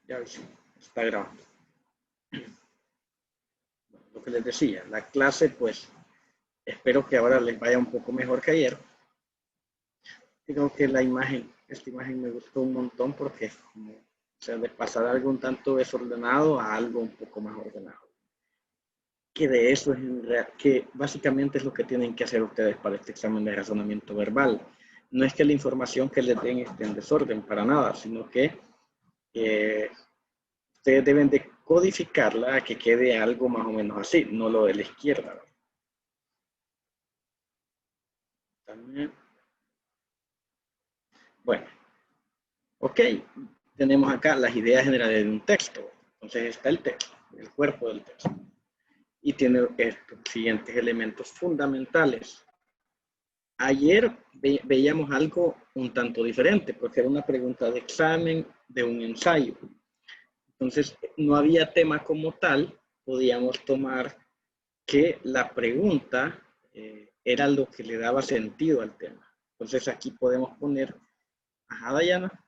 Ya sí, está grabando. Lo que les decía, la clase, pues, espero que ahora les vaya un poco mejor que ayer. Creo que esta imagen me gustó un montón porque es como, o sea, de pasar algo un tanto desordenado a algo un poco más ordenado. Que de eso es que básicamente es lo que tienen que hacer ustedes para este examen de razonamiento verbal. No es que la información que les den esté en desorden para nada, sino que eh, ustedes deben de codificarla a que quede algo más o menos así, no lo de la izquierda. También. Bueno, ok, tenemos acá las ideas generales de un texto. Entonces está el texto, el cuerpo del texto. Y tiene estos siguientes elementos fundamentales. Ayer veíamos algo un tanto diferente, porque era una pregunta de examen de un ensayo. Entonces, no había tema como tal, podíamos tomar que la pregunta era lo que le daba sentido al tema. Entonces, aquí podemos poner, ajá, Dayana.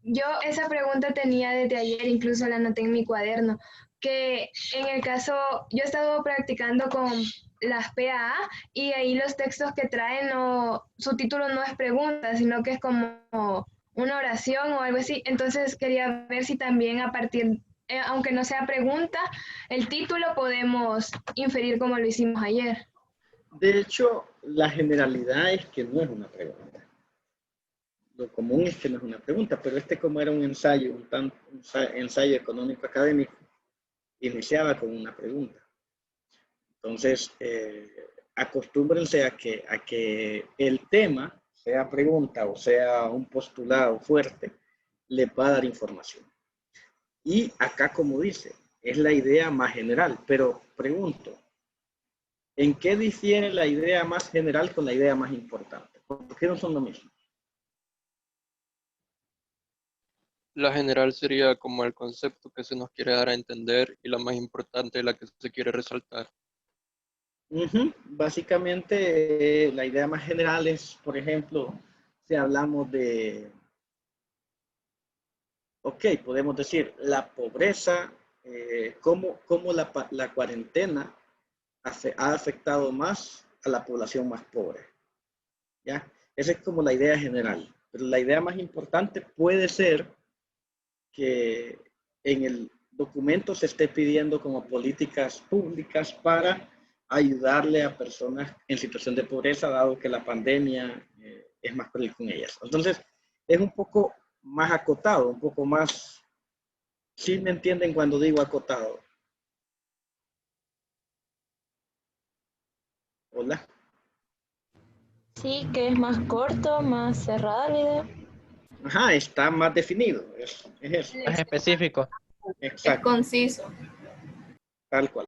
Yo esa pregunta tenía desde ayer, incluso la anoté en mi cuaderno, que en el caso, yo he estado practicando con las PAA y ahí los textos que traen, no, su título no es pregunta, sino que es como una oración o algo así. Entonces quería ver si también a partir, aunque no sea pregunta, el título podemos inferir como lo hicimos ayer. De hecho, la generalidad es que no es una pregunta. Lo común es que no es una pregunta, pero este como era un ensayo, un ensayo económico académico, iniciaba con una pregunta. Entonces, acostúmbrense a que el tema, sea pregunta o sea un postulado fuerte, le va a dar información. Y acá, como dice, es la idea más general, pero pregunto, ¿en qué difiere la idea más general con la idea más importante? ¿Por qué no son lo mismo? La general sería como el concepto que se nos quiere dar a entender y la más importante, la que se quiere resaltar. Básicamente, la idea más general es, por ejemplo, si hablamos de, ok, podemos decir, la pobreza, cómo la cuarentena ha afectado más a la población más pobre. ¿Ya? Esa es como la idea general. Pero la idea más importante puede ser que en el documento se esté pidiendo como políticas públicas para ayudarle a personas en situación de pobreza, dado que la pandemia es más cruel con ellas. Entonces, es un poco más acotado, un poco más, ¿sí me entienden cuando digo acotado? Hola. Sí, que es más corto, más cerrada la idea. Ajá, está más definido, es eso. Más específico. Es Exacto, conciso. tal cual.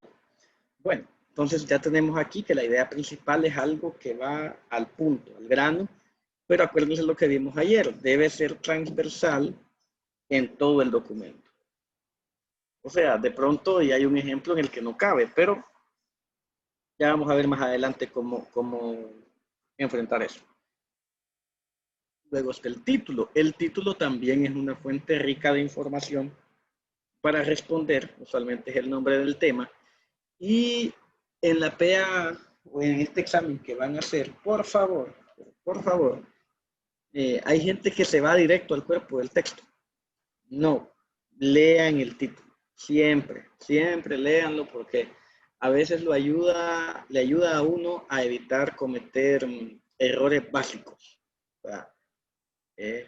Bueno, entonces ya tenemos aquí que la idea principal es algo que va al punto, al grano, pero acuérdense lo que vimos ayer, debe ser transversal en todo el documento. O sea, de pronto ya hay un ejemplo en el que no cabe, pero ya vamos a ver más adelante cómo enfrentar eso. Luego está el título. El título también es una fuente rica de información para responder, usualmente es el nombre del tema, y en la PA o en este examen que van a hacer, por favor, hay gente que se va directo al cuerpo del texto. No, lean el título. Siempre léanlo porque a veces le ayuda a uno a evitar cometer errores básicos. O sea,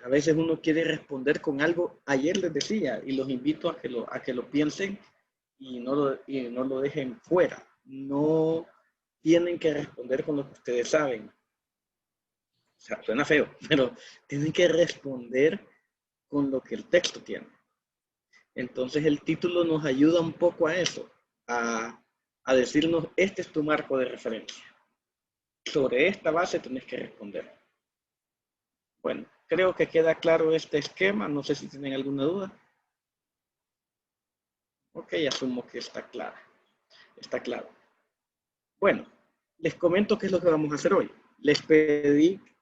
a veces uno quiere responder con algo, ayer les decía, y los invito a que lo piensen y y no lo dejen fuera. No tienen que responder con lo que ustedes saben. O sea, suena feo, pero tienen que responder con lo que el texto tiene. Entonces el título nos ayuda un poco a eso, a decirnos, este es tu marco de referencia. Sobre esta base tenés que responder. Bueno, creo que queda claro este esquema. No sé si tienen alguna duda. Ok, asumo que está claro. Está claro. Bueno, les comento qué es lo que vamos a hacer hoy.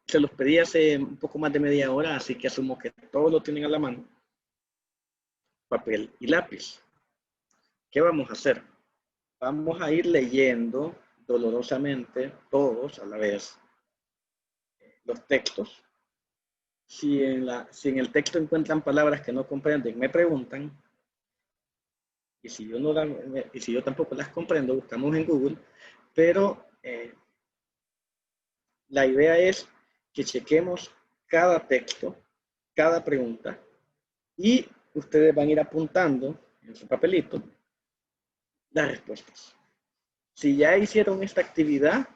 Se los pedí hace un poco más de media hora, así que asumo que todos lo tienen a la mano. papel y lápiz. ¿Qué vamos a hacer? Vamos a ir leyendo dolorosamente, todos a la vez, los textos. Si en el texto encuentran palabras que no comprenden, me preguntan. Y si yo tampoco las comprendo, buscamos en Google. Pero la idea es que chequemos cada texto, cada pregunta, y ustedes van a ir apuntando en su papelito las respuestas. Si ya hicieron esta actividad,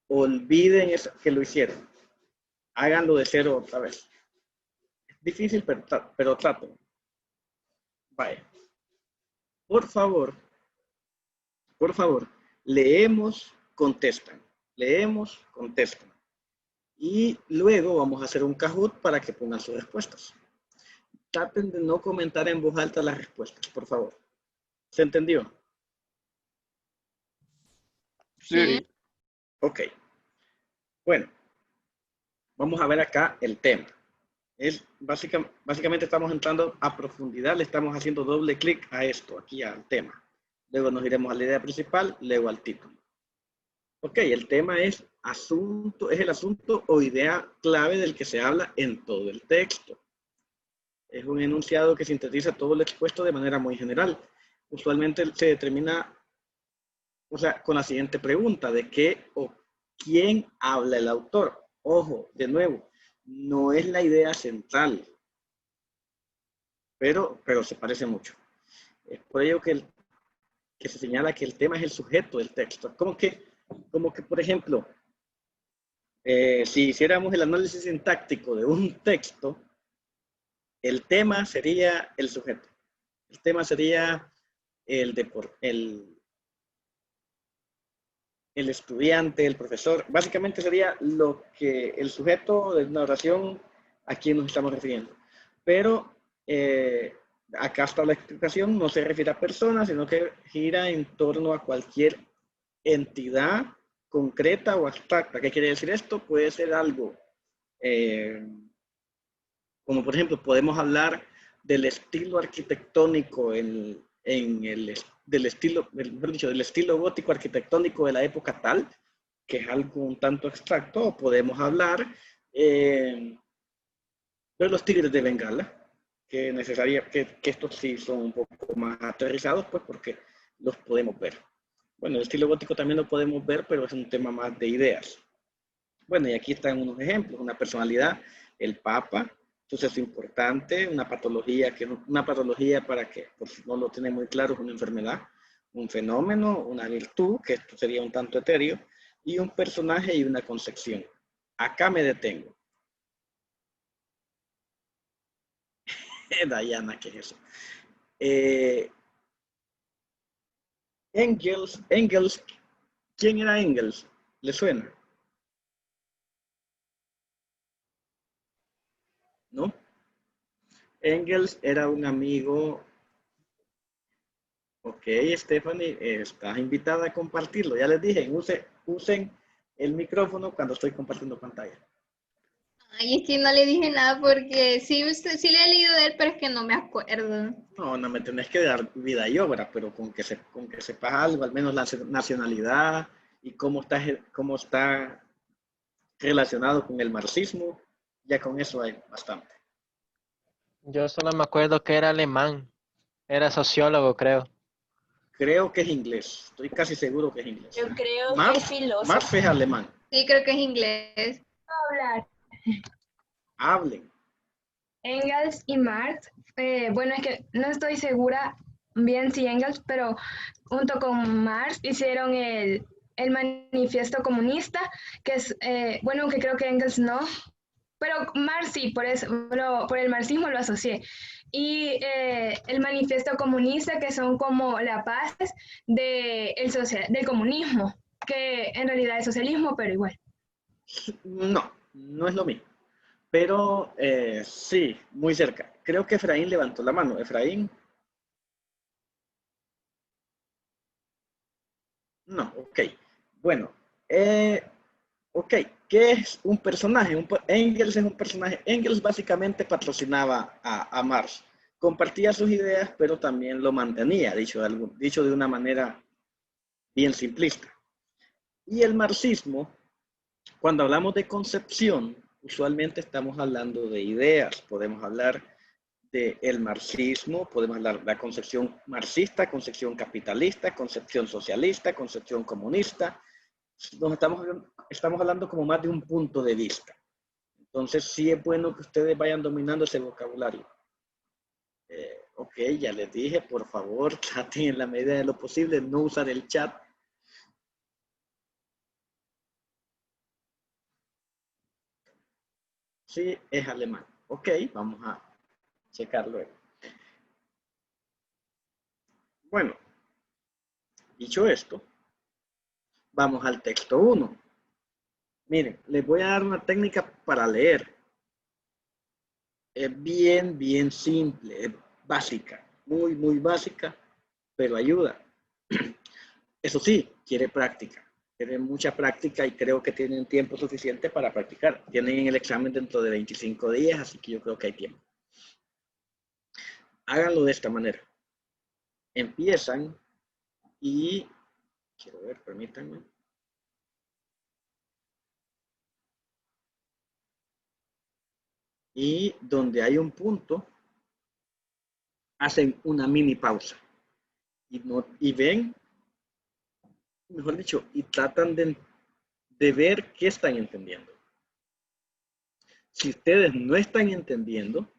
olviden eso, que lo hicieron. Háganlo de cero otra vez. Es difícil, pero traten. Vaya. Por favor, leemos, contestan. Leemos, contestan. Y luego vamos a hacer un Kahoot para que pongan sus respuestas. Traten de no comentar en voz alta las respuestas, por favor. ¿Se entendió? Sí. Ok. Bueno, vamos a ver acá el tema. Básicamente estamos entrando a profundidad, le estamos haciendo doble clic a esto, aquí al tema. Luego nos iremos a la idea principal, luego al título. Ok, el tema es el asunto o idea clave del que se habla en todo el texto. Es un enunciado que sintetiza todo lo expuesto de manera muy general. Usualmente se determina, con la siguiente pregunta, ¿de qué o quién habla el autor? Ojo, de nuevo, no es la idea central, pero se parece mucho. Es por ello que se señala que el tema es el sujeto del texto. Como que por ejemplo, si hiciéramos el análisis sintáctico de un texto, el tema sería el sujeto. El tema sería el estudiante, el profesor. Básicamente sería lo que el sujeto de una oración a quien nos estamos refiriendo. Pero acá está la explicación, no se refiere a personas, sino que gira en torno a cualquier entidad concreta o abstracta. ¿Qué quiere decir esto? Puede ser algo como por ejemplo podemos hablar del estilo arquitectónico del estilo gótico arquitectónico de la época tal, que es algo un tanto abstracto, o podemos hablar de los tigres de Bengala, que estos sí son un poco más aterrizados, pues porque los podemos ver. Bueno, el estilo gótico también lo podemos ver, pero es un tema más de ideas. Bueno, y aquí están unos ejemplos. Una personalidad, el Papa, suceso importante, una patología, para que, por si no lo tienen muy claro, es una enfermedad, un fenómeno, una virtud, que esto sería un tanto etéreo, y un personaje y una concepción. Acá me detengo. Diana, ¿qué es eso? Engels, ¿quién era Engels? ¿Le suena? ¿No? Engels era un amigo. Ok, Stephanie, estás invitada a compartirlo. Ya les dije, usen el micrófono cuando estoy compartiendo pantalla. Ay, es que no le dije nada porque sí le he leído de él, pero es que no me acuerdo. No me tenés que dar vida y obra, pero con que sepas algo, al menos la nacionalidad y cómo está relacionado con el marxismo, ya con eso hay bastante. Yo solo me acuerdo que era alemán. Era sociólogo, creo. Creo que es inglés. Estoy casi seguro que es inglés. Yo creo que Marx es filósofo. Marx es alemán. Sí, creo que es inglés. Hablar. Hablen. Engels y Marx, bueno, es que no estoy segura bien si Engels, pero junto con Marx hicieron el manifiesto comunista, que es, bueno, aunque creo que Engels no, pero Marx sí, por eso, por el marxismo lo asocié. Y el manifiesto comunista, que son como las bases del comunismo, que en realidad es socialismo, pero igual. No es lo mismo. Pero sí, muy cerca. Creo que Efraín levantó la mano. Efraín. No, ok. Bueno, ok. ¿Qué es un personaje? Engels es un personaje. Engels básicamente patrocinaba a Marx. compartía sus ideas, pero también lo mantenía, dicho de una manera bien simplista. Y el marxismo, cuando hablamos de concepción, usualmente estamos hablando de ideas. Podemos hablar del marxismo, podemos hablar de la concepción marxista, concepción capitalista, concepción socialista, concepción comunista. Estamos hablando como más de un punto de vista. Entonces sí es bueno que ustedes vayan dominando ese vocabulario. Ok, ya les dije, por favor, traten en la medida de lo posible no usar el chat. Sí, es alemán. Ok, vamos a checar luego. Bueno, dicho esto, vamos al texto 1. Miren, les voy a dar una técnica para leer. Es bien simple, es básica, muy básica, pero ayuda. Eso sí, quiere práctica. Tienen mucha práctica y creo que tienen tiempo suficiente para practicar. Tienen el examen dentro de 25 días, así que yo creo que hay tiempo. Háganlo de esta manera. Empiezan y... Quiero ver, permítanme. Y donde hay un punto, hacen una mini pausa. Y ven, mejor dicho, y tratan de ver qué están entendiendo. Si ustedes no están entendiendo,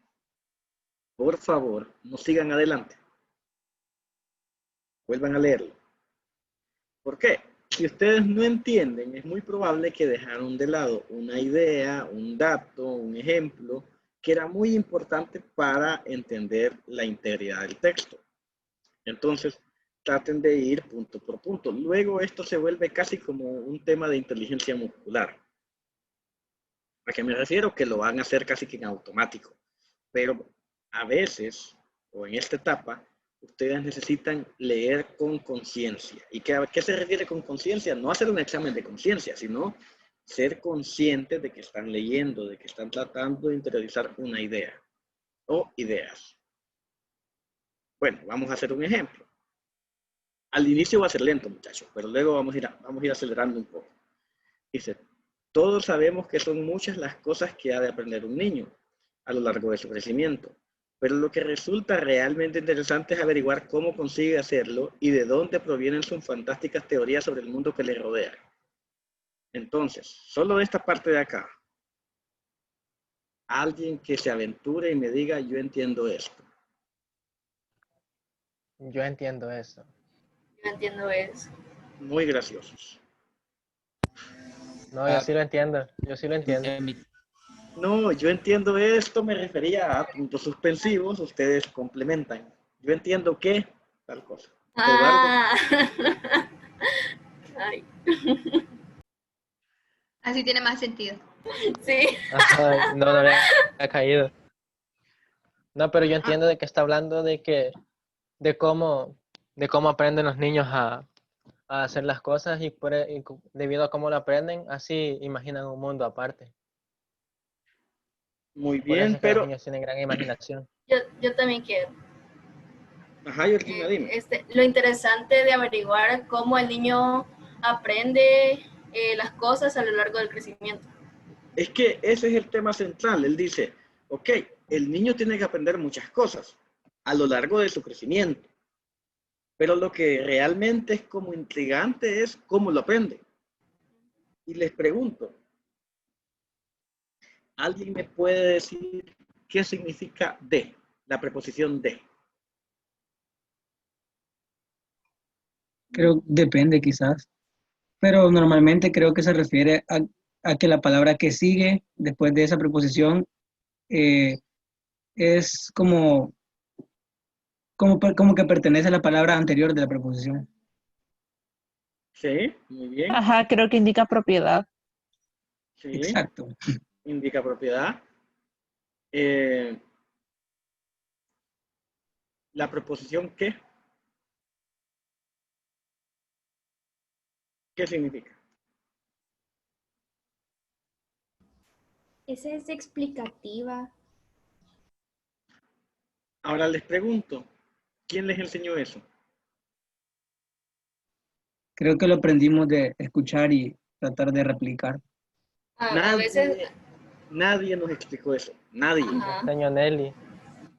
por favor, no sigan adelante. Vuelvan a leerlo. ¿Por qué? Si ustedes no entienden, es muy probable que dejaron de lado una idea, un dato, un ejemplo, que era muy importante para entender la integridad del texto. Entonces, traten de ir punto por punto. Luego esto se vuelve casi como un tema de inteligencia muscular. ¿A qué me refiero? Que lo van a hacer casi que en automático. Pero a veces, o en esta etapa, ustedes necesitan leer con conciencia. ¿Y qué se refiere con conciencia? No hacer un examen de conciencia, sino ser conscientes de que están leyendo, de que están tratando de interiorizar una idea o ideas. Bueno, vamos a hacer un ejemplo. Al inicio va a ser lento, muchachos, pero luego vamos a ir acelerando un poco. Dice, todos sabemos que son muchas las cosas que ha de aprender un niño a lo largo de su crecimiento, pero lo que resulta realmente interesante es averiguar cómo consigue hacerlo y de dónde provienen sus fantásticas teorías sobre el mundo que le rodea. Entonces, solo de esta parte de acá, alguien que se aventure y me diga, yo entiendo esto. Yo entiendo eso. Yo entiendo eso. Muy graciosos. No, yo sí lo entiendo. Yo sí lo entiendo. No, yo entiendo esto, me refería a puntos suspensivos, ustedes complementan. Yo entiendo que tal cosa. Ah. Ay. Así tiene más sentido. Sí. Ay, no había caído. No, pero yo entiendo de que está hablando de cómo aprenden los niños a hacer las cosas y debido a cómo lo aprenden, así imaginan un mundo aparte. Muy Por eso bien, es que los pero... niños tienen gran imaginación. Yo también quiero. Ajá, Yorkina, dime. Lo interesante de averiguar cómo el niño aprende las cosas a lo largo del crecimiento. Es que ese es el tema central. Él dice, ok, el niño tiene que aprender muchas cosas a lo largo de su crecimiento. Pero lo que realmente es como intrigante es cómo lo aprende. Y les pregunto, ¿alguien me puede decir qué significa de? La preposición de. Creo depende quizás, pero normalmente creo que se refiere a que la palabra que sigue después de esa preposición es como que pertenece a la palabra anterior de la preposición. Sí, muy bien. Ajá, creo que indica propiedad. Sí, Exacto. indica propiedad. La preposición que. ¿Qué significa? Esa es explicativa. Ahora les pregunto, ¿quién les enseñó eso? Creo que lo aprendimos de escuchar y tratar de replicar. A veces, Nadie nos explicó eso. Nadie. ajá, Señor Nelly.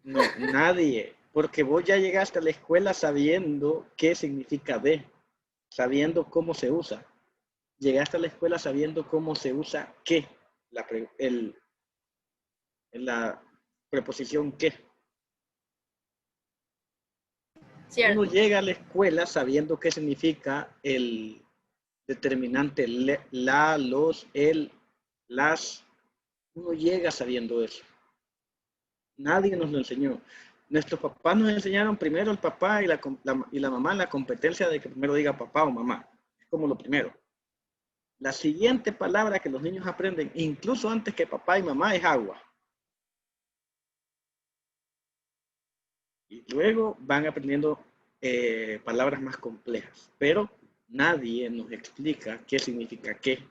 No, nadie. Porque vos ya llegaste a la escuela sabiendo qué significa de, sabiendo cómo se usa. Llegaste a la escuela sabiendo cómo se usa qué, la preposición qué. cierto. Uno llega a la escuela sabiendo qué significa el determinante la, los, el, las. Uno llega sabiendo eso. Nadie nos lo enseñó. Nuestros papás nos enseñaron primero el papá y la mamá la competencia de que primero diga papá o mamá. Es como lo primero. La siguiente palabra que los niños aprenden, incluso antes que papá y mamá, es agua. Y luego van aprendiendo palabras más complejas. Pero nadie nos explica qué significa qué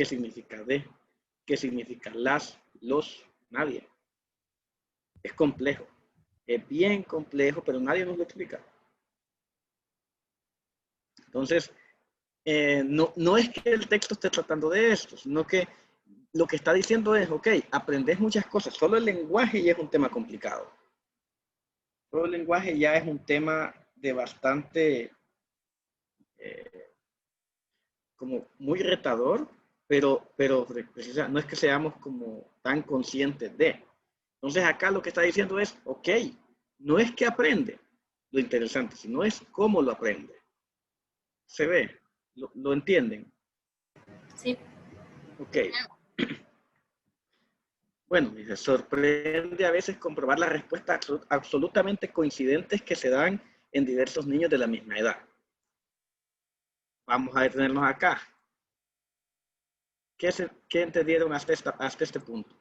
significa de, qué significa las, los, nadie. Es complejo. Es bien complejo, pero nadie nos lo explica. Entonces, no es que el texto esté tratando de esto, sino que lo que está diciendo es, ok, aprendes muchas cosas, solo el lenguaje ya es un tema complicado. Solo el lenguaje ya es un tema de bastante, como muy retador, pero no es que seamos como tan conscientes de. Entonces acá lo que está diciendo es, ok, no es que aprende lo interesante, sino es cómo lo aprende. ¿Se ve? ¿Lo entienden? Sí. Ok. Bueno, dice, sorprende a veces comprobar las respuestas absolutamente coincidentes que se dan en diversos niños de la misma edad. Vamos a detenernos acá. ¿Qué entendieron hasta este punto?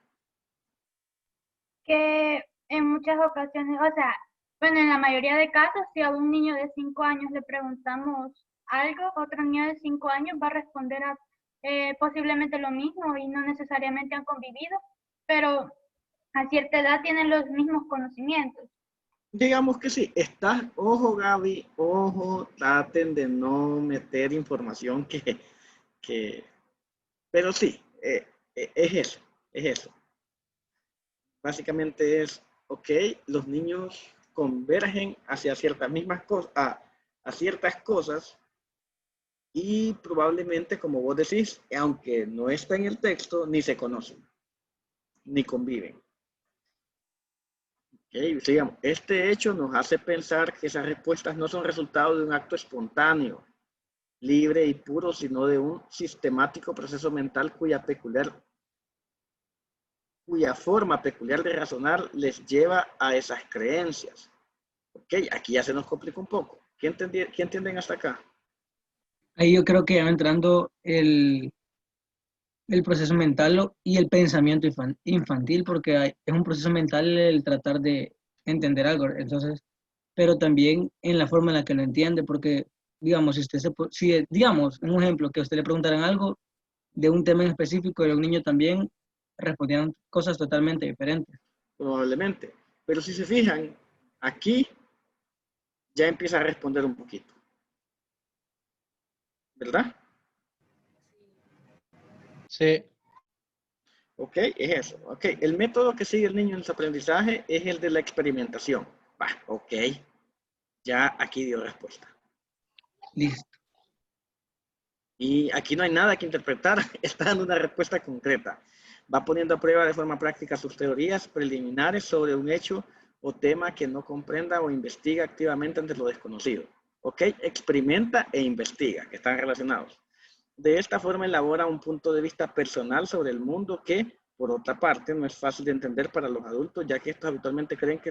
Que en muchas ocasiones, o sea, bueno, en la mayoría de casos, si a un niño de 5 años le preguntamos algo, otro niño de 5 años va a responder a posiblemente lo mismo y no necesariamente han convivido, pero a cierta edad tienen los mismos conocimientos. Digamos que sí. Ojo Gaby, ojo, traten de no meter información pero sí, es eso. Básicamente es, ok, los niños convergen hacia ciertas mismas cosas, a ciertas cosas y probablemente, como vos decís, aunque no está en el texto, ni se conocen, ni conviven. Okay, sigamos. Este hecho nos hace pensar que esas respuestas no son resultado de un acto espontáneo, libre y puro, sino de un sistemático proceso mental cuya forma peculiar de razonar les lleva a esas creencias. Ok, aquí ya se nos complica un poco. ¿Qué entienden hasta acá? Ahí yo creo que ya va entrando el proceso mental y el pensamiento infantil, porque es un proceso mental el tratar de entender algo, entonces, pero también en la forma en la que lo entiende, porque, digamos, digamos, un ejemplo, que a usted le preguntaran algo de un tema en específico y a un niño también respondían cosas totalmente diferentes. Probablemente. Pero si se fijan, aquí ya empieza a responder un poquito. ¿Verdad? Sí. Ok, es eso. Ok, el método que sigue el niño en su aprendizaje es el de la experimentación. Ok. Ya aquí dio respuesta. Listo. Y aquí no hay nada que interpretar, está dando una respuesta concreta. Va poniendo a prueba de forma práctica sus teorías preliminares sobre un hecho o tema que no comprenda o investiga activamente ante lo desconocido. ¿Ok? Experimenta e investiga, que están relacionados. De esta forma elabora un punto de vista personal sobre el mundo que, por otra parte, no es fácil de entender para los adultos, ya que estos habitualmente creen que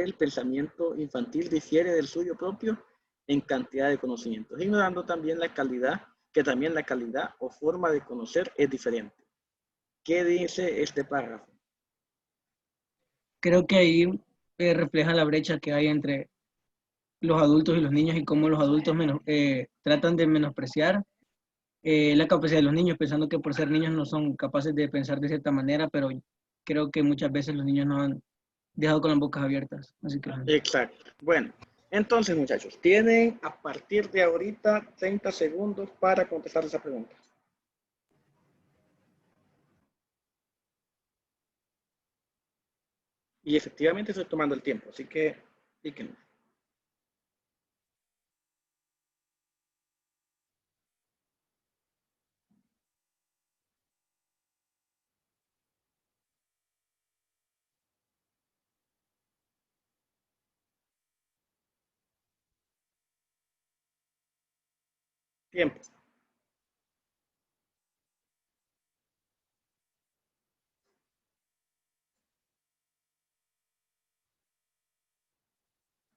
el pensamiento infantil difiere del suyo propio en cantidad de conocimientos, ignorando también que también la calidad o forma de conocer es diferente. ¿Qué dice este párrafo? Creo que ahí refleja la brecha que hay entre los adultos y los niños y cómo los adultos tratan de menospreciar la capacidad de los niños, pensando que por ser niños no son capaces de pensar de cierta manera, pero creo que muchas veces los niños no han dejado con las bocas abiertas. Así que Exacto. Bueno, entonces, muchachos, tienen a partir de ahorita 30 segundos para contestar esa pregunta. Y efectivamente estoy tomando el tiempo, así que píquenme. Tiempo.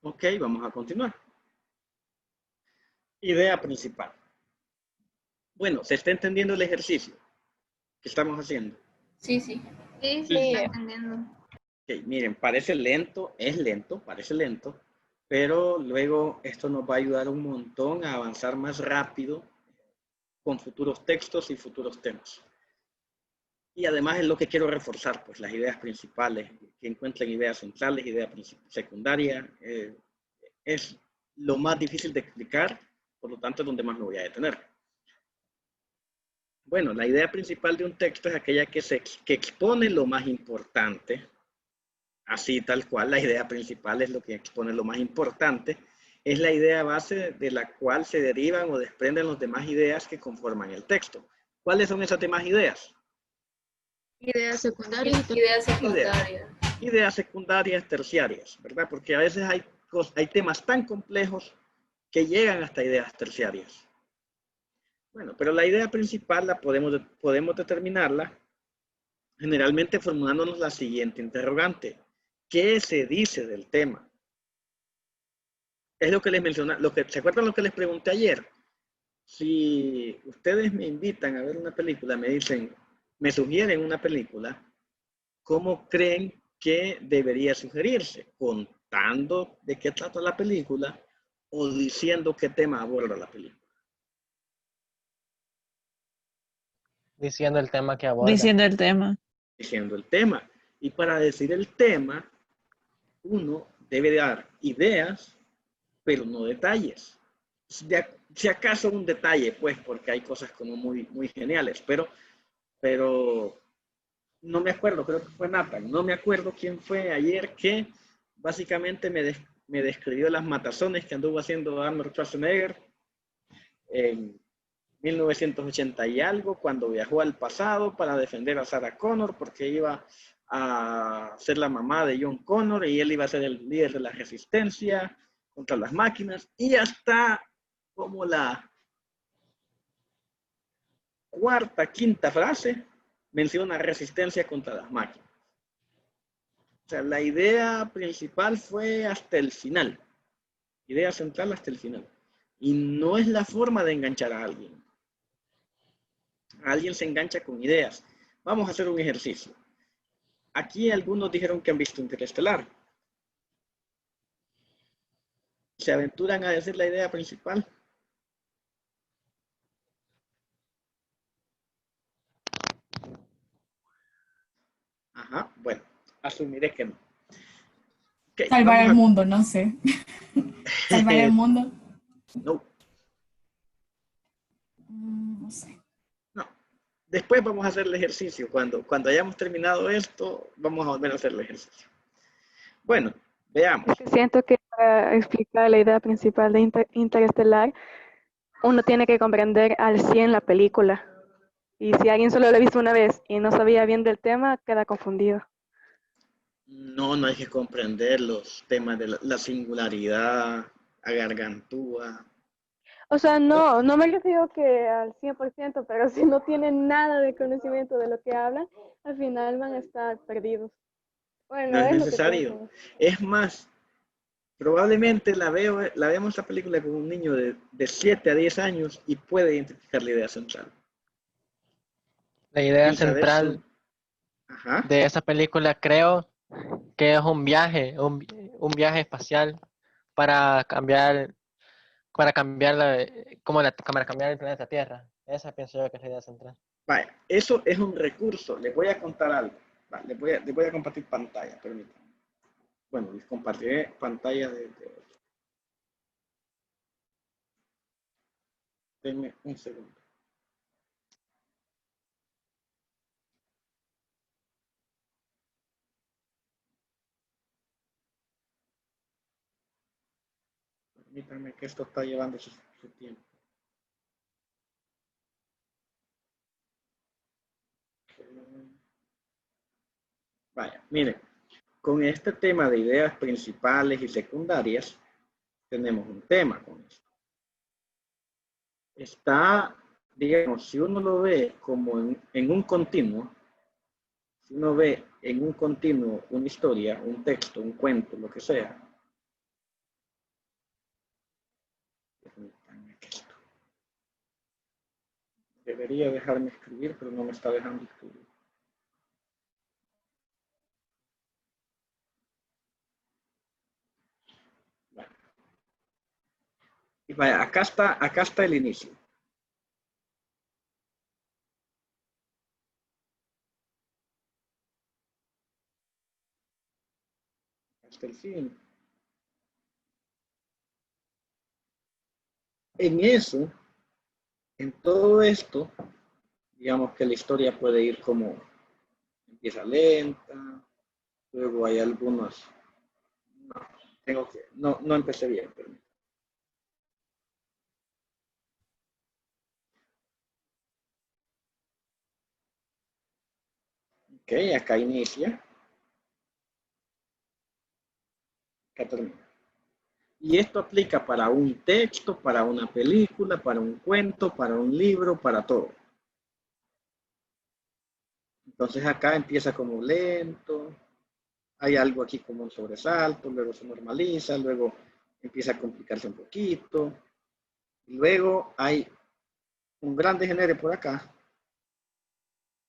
Ok, vamos a continuar. Idea principal. Bueno, ¿se está entendiendo el ejercicio que estamos haciendo? Sí, sí. Sí, Sí. está entendiendo. Ok, miren, parece lento, es lento, parece lento, pero luego esto nos va a ayudar un montón a avanzar más rápido con futuros textos y futuros temas. Y además es lo que quiero reforzar, pues las ideas principales, que encuentren ideas centrales, ideas secundarias, es lo más difícil de explicar, por lo tanto es donde más me voy a detener. Bueno, la idea principal de un texto es aquella que expone lo más importante, así tal cual, la idea principal es lo que expone lo más importante, es la idea base de la cual se derivan o desprenden las demás ideas que conforman el texto. ¿Cuáles son esas demás ideas? Ideas secundarias. Ideas secundarias. Ideas secundarias, terciarias, ¿verdad? Porque a veces hay temas tan complejos que llegan hasta ideas terciarias. Bueno, pero la idea principal la podemos determinarla generalmente formulándonos la siguiente interrogante. ¿Qué se dice del tema? Es lo que les mencioné, ¿se acuerdan lo que les pregunté ayer? Si ustedes me invitan a ver una película, me sugieren una película, ¿cómo creen que debería sugerirse? ¿Contando de qué trata la película o diciendo qué tema aborda la película? Diciendo el tema que aborda. Diciendo el tema. Diciendo el tema. Y para decir el tema, uno debe dar ideas, pero no detalles. Si acaso un detalle, pues, porque hay cosas como muy geniales, pero no me acuerdo, creo que fue Nathan, no me acuerdo quién fue ayer que básicamente me describió las matazones que anduvo haciendo Arnold Schwarzenegger en 1980 y algo, cuando viajó al pasado para defender a Sarah Connor, porque iba a ser la mamá de John Connor y él iba a ser el líder de la resistencia contra las máquinas, y hasta como la cuarta, quinta frase menciona resistencia contra las máquinas. O sea, la idea principal fue hasta el final, idea central hasta el final, y no es la forma de enganchar a alguien. Alguien se engancha con ideas. Vamos a hacer un ejercicio. Aquí algunos dijeron que han visto Interestelar. ¿Se aventuran a decir la idea principal? Ajá, bueno, asumiré que no. Okay, salvar el mundo, no sé. Salvar el mundo. No. No sé. No. Después vamos a hacer el ejercicio. Cuando hayamos terminado esto, vamos a volver a hacer el ejercicio. Bueno, veamos. Es que siento que para explicar la idea principal de Interestelar, uno tiene que comprender al 100 la película. Y si alguien solo lo ha visto una vez y no sabía bien del tema, queda confundido. No hay que comprender los temas de la singularidad, a gargantúa. O sea, no me refiero que al 100%, pero si no tienen nada de conocimiento de lo que hablan, al final van a estar perdidos. Bueno, No es lo que necesario. Es más, probablemente la vemos esta película con un niño de 7 a 10 años y puede identificar la idea central. La idea central de esa película creo que es un viaje espacial para cambiar el planeta Tierra. Esa pienso yo que es la idea central. Vaya, eso es un recurso. Les voy a contar algo. Les voy a compartir pantalla, permítanme. Bueno, les compartiré pantalla de... Denme un segundo. Permítanme que esto está llevando su tiempo. Vaya, miren, con este tema de ideas principales y secundarias, tenemos un tema con esto. Está, digamos, si uno lo ve como en un continuo, si uno ve en un continuo una historia, un texto, un cuento, lo que sea, debería dejarme escribir, pero no me está dejando escribir. Bueno. Y vaya, acá está el inicio. Hasta el fin. En eso, en todo esto, digamos que la historia puede ir como empieza lenta, luego hay algunos, no empecé bien, pero ok, acá inicia, acá termina. Y esto aplica para un texto, para una película, para un cuento, para un libro, para todo. Entonces acá empieza como lento, hay algo aquí como un sobresalto, luego se normaliza, luego empieza a complicarse un poquito, y luego hay un gran degenere por acá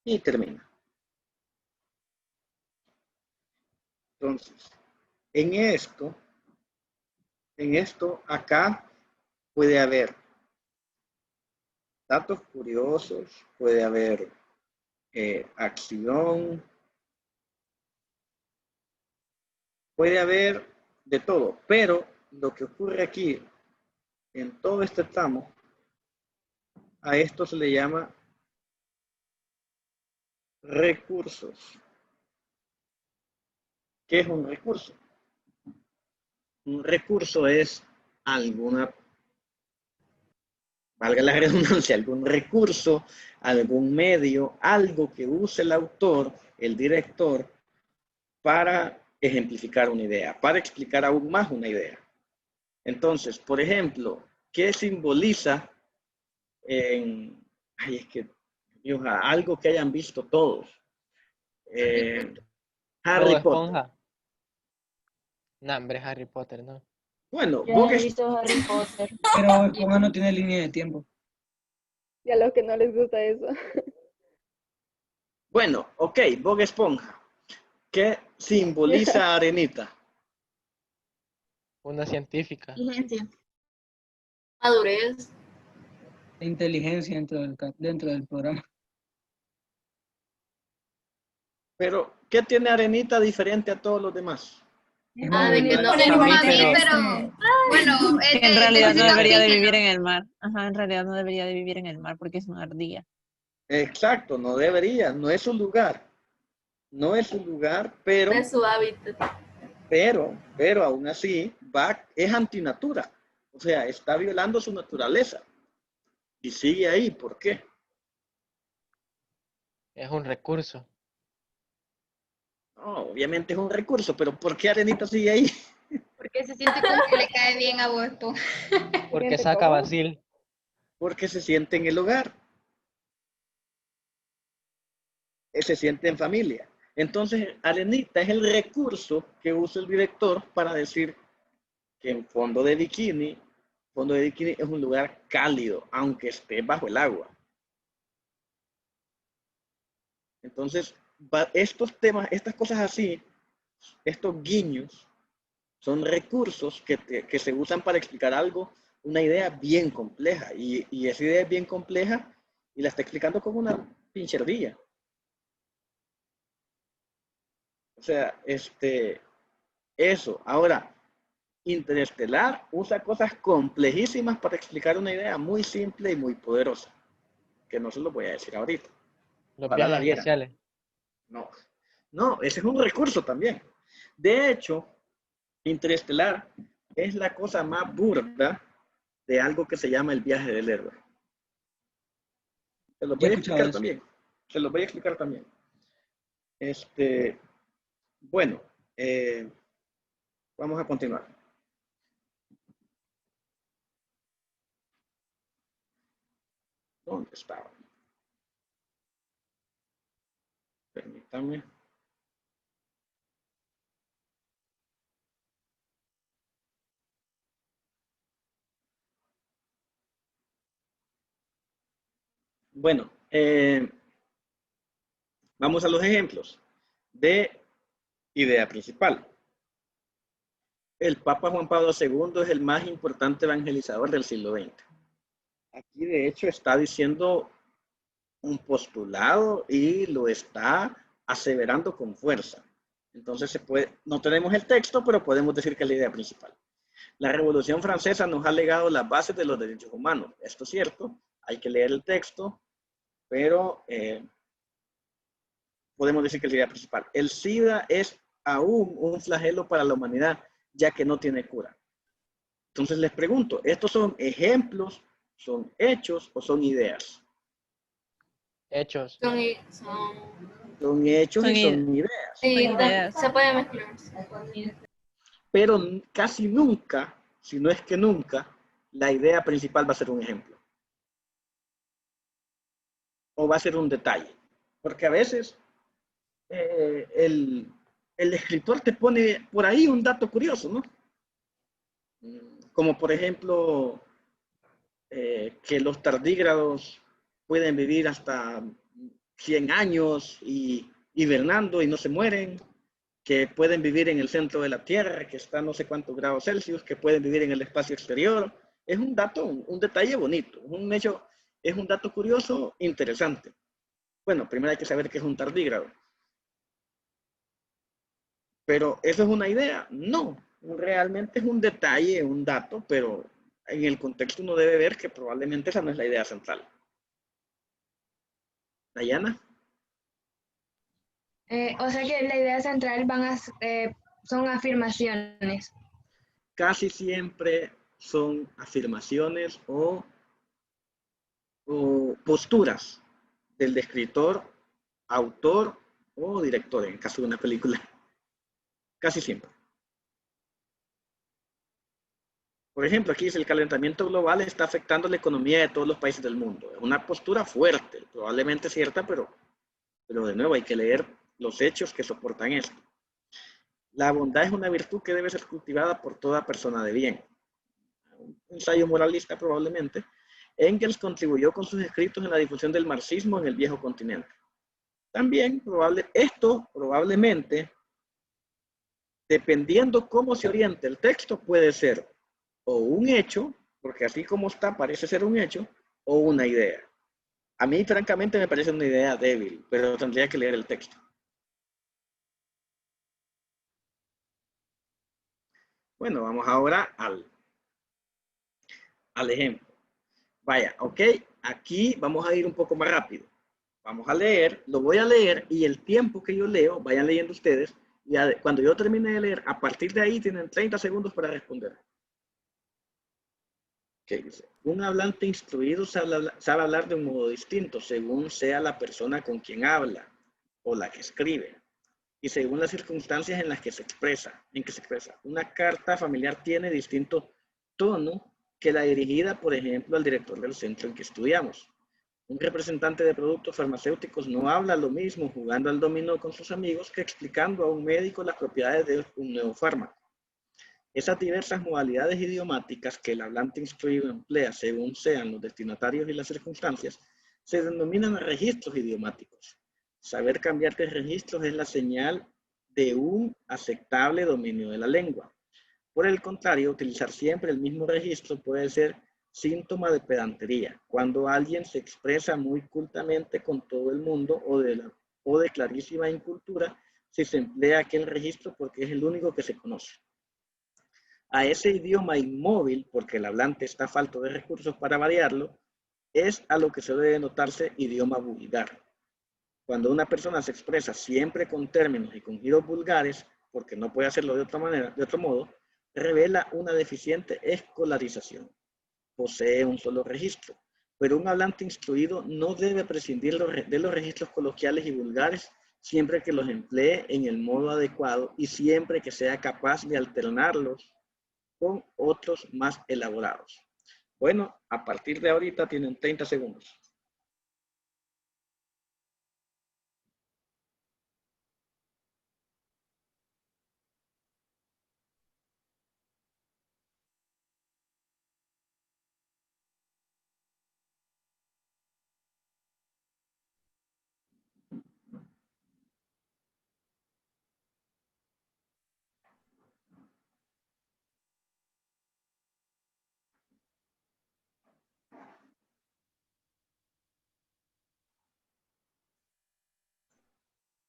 y termina. Entonces, en esto acá puede haber datos curiosos, puede haber acción, puede haber de todo, pero lo que ocurre aquí en todo este tramo, a esto se le llama recursos. ¿Qué es un recurso? Un recurso es alguna, valga la redundancia, algún recurso, algún medio, algo que use el autor, el director, para ejemplificar una idea, para explicar aún más una idea. Entonces, por ejemplo, ¿qué simboliza algo que hayan visto todos? Harry Bob Potter. Esponja. No, hombre, Harry Potter, no. Bueno, Yo no he visto Harry Potter. Pero Esponja no tiene línea de tiempo. Y a los que no les gusta eso. Bueno, ok, Bob Esponja. ¿Qué simboliza Arenita? Una científica. Inteligencia. Madurez. Inteligencia dentro del programa. Pero, ¿qué tiene Arenita diferente a todos los demás? Es De que no Un es mamífero. Pero, bueno, Que en realidad no debería de oxígeno. vivir en el mar. Ajá, en realidad no debería de vivir en el mar porque es una ardilla. Exacto, no debería, no es su lugar. No es su lugar, pero, es su hábitat. pero aún así es antinatura. O sea, está violando su naturaleza. Y sigue ahí, ¿por qué? Es un recurso. No, obviamente es un recurso, pero ¿por qué Arenita sigue ahí? Porque se siente como que le cae bien a Bob Esponja. Porque saca Basil. Porque se siente en el hogar. Se siente en familia. Entonces, Arenita es el recurso que usa el director para decir que en Fondo de Bikini es un lugar cálido, aunque esté bajo el agua. Entonces, estos temas, estas cosas así, estos guiños, son recursos que se usan para explicar algo, una idea bien compleja. Y esa idea es bien compleja y la está explicando como una pincherdilla. O sea, Eso. Ahora, Interestelar usa cosas complejísimas para explicar una idea muy simple y muy poderosa, que no se lo voy a decir ahorita. Los Ojalá la viajes vieran. espaciales. No, no, ese es un recurso también. De hecho, Interestelar es la cosa más burda de algo que se llama el viaje del héroe. Se los voy a explicar también. Se los voy a explicar también. Bueno, vamos a continuar. ¿Dónde estaba? Permítame. Bueno, vamos a los ejemplos de idea principal. El Papa Juan Pablo II es el más importante evangelizador del siglo XX. Aquí, de hecho, está diciendo un postulado y lo está aseverando con fuerza. Entonces, no tenemos el texto, pero podemos decir que es la idea principal. La Revolución Francesa nos ha legado las bases de los derechos humanos. Esto es cierto, hay que leer el texto, pero podemos decir que es la idea principal. El SIDA es aún un flagelo para la humanidad, ya que no tiene cura. Entonces les pregunto, ¿estos son ejemplos, son hechos o son ideas? Hechos. Son hechos y son ideas. Sí, se puede mezclar. Pero casi nunca, si no es que nunca, la idea principal va a ser un ejemplo. O va a ser un detalle. Porque a veces el escritor te pone por ahí un dato curioso, ¿no? Como por ejemplo, que los tardígrados pueden vivir hasta 100 años y hibernando y no se mueren, que pueden vivir en el centro de la Tierra, que está a no sé cuántos grados Celsius, que pueden vivir en el espacio exterior. Es un dato, un detalle bonito, un hecho, es un dato curioso, interesante. Bueno, primero hay que saber qué es un tardígrado. Pero ¿eso es una idea? No, realmente es un detalle, un dato, pero en el contexto uno debe ver que probablemente esa no es la idea central. Dayana. O sea que la idea central son afirmaciones. Casi siempre son afirmaciones o posturas del escritor, autor o director, en caso de una película. Casi siempre. Por ejemplo, aquí dice el calentamiento global está afectando la economía de todos los países del mundo. Es una postura fuerte, probablemente cierta, pero de nuevo hay que leer los hechos que soportan esto. La bondad es una virtud que debe ser cultivada por toda persona de bien. Un ensayo moralista probablemente. Engels contribuyó con sus escritos en la difusión del marxismo en el viejo continente. También esto probablemente, dependiendo cómo se oriente el texto, puede ser o un hecho, porque así como está parece ser un hecho, o una idea. A mí francamente me parece una idea débil, pero tendría que leer el texto. Bueno, vamos ahora al ejemplo. Vaya, ok, aquí vamos a ir un poco más rápido. Vamos a leer, lo voy a leer y el tiempo que yo leo, vayan leyendo ustedes, y cuando yo termine de leer, a partir de ahí tienen 30 segundos para responder. ¿Qué dice? Un hablante instruido sabe hablar de un modo distinto según sea la persona con quien habla o la que escribe y según las circunstancias en las que se expresa. Una carta familiar tiene distinto tono que la dirigida, por ejemplo, al director del centro en que estudiamos. Un representante de productos farmacéuticos no habla lo mismo jugando al dominó con sus amigos que explicando a un médico las propiedades de un nuevo fármaco. Esas diversas modalidades idiomáticas que el hablante instruido emplea según sean los destinatarios y las circunstancias, se denominan registros idiomáticos. Saber cambiar de registros es la señal de un aceptable dominio de la lengua. Por el contrario, utilizar siempre el mismo registro puede ser síntoma de pedantería, cuando alguien se expresa muy cultamente con todo el mundo o de clarísima incultura si se emplea aquel registro porque es el único que se conoce. A ese idioma inmóvil, porque el hablante está falto de recursos para variarlo, es a lo que se debe notarse idioma vulgar. Cuando una persona se expresa siempre con términos y con giros vulgares, porque no puede hacerlo de otra manera, de otro modo, revela una deficiente escolarización. Posee un solo registro, pero un hablante instruido no debe prescindir de los registros coloquiales y vulgares siempre que los emplee en el modo adecuado y siempre que sea capaz de alternarlos con otros más elaborados. Bueno, a partir de ahorita tienen 30 segundos.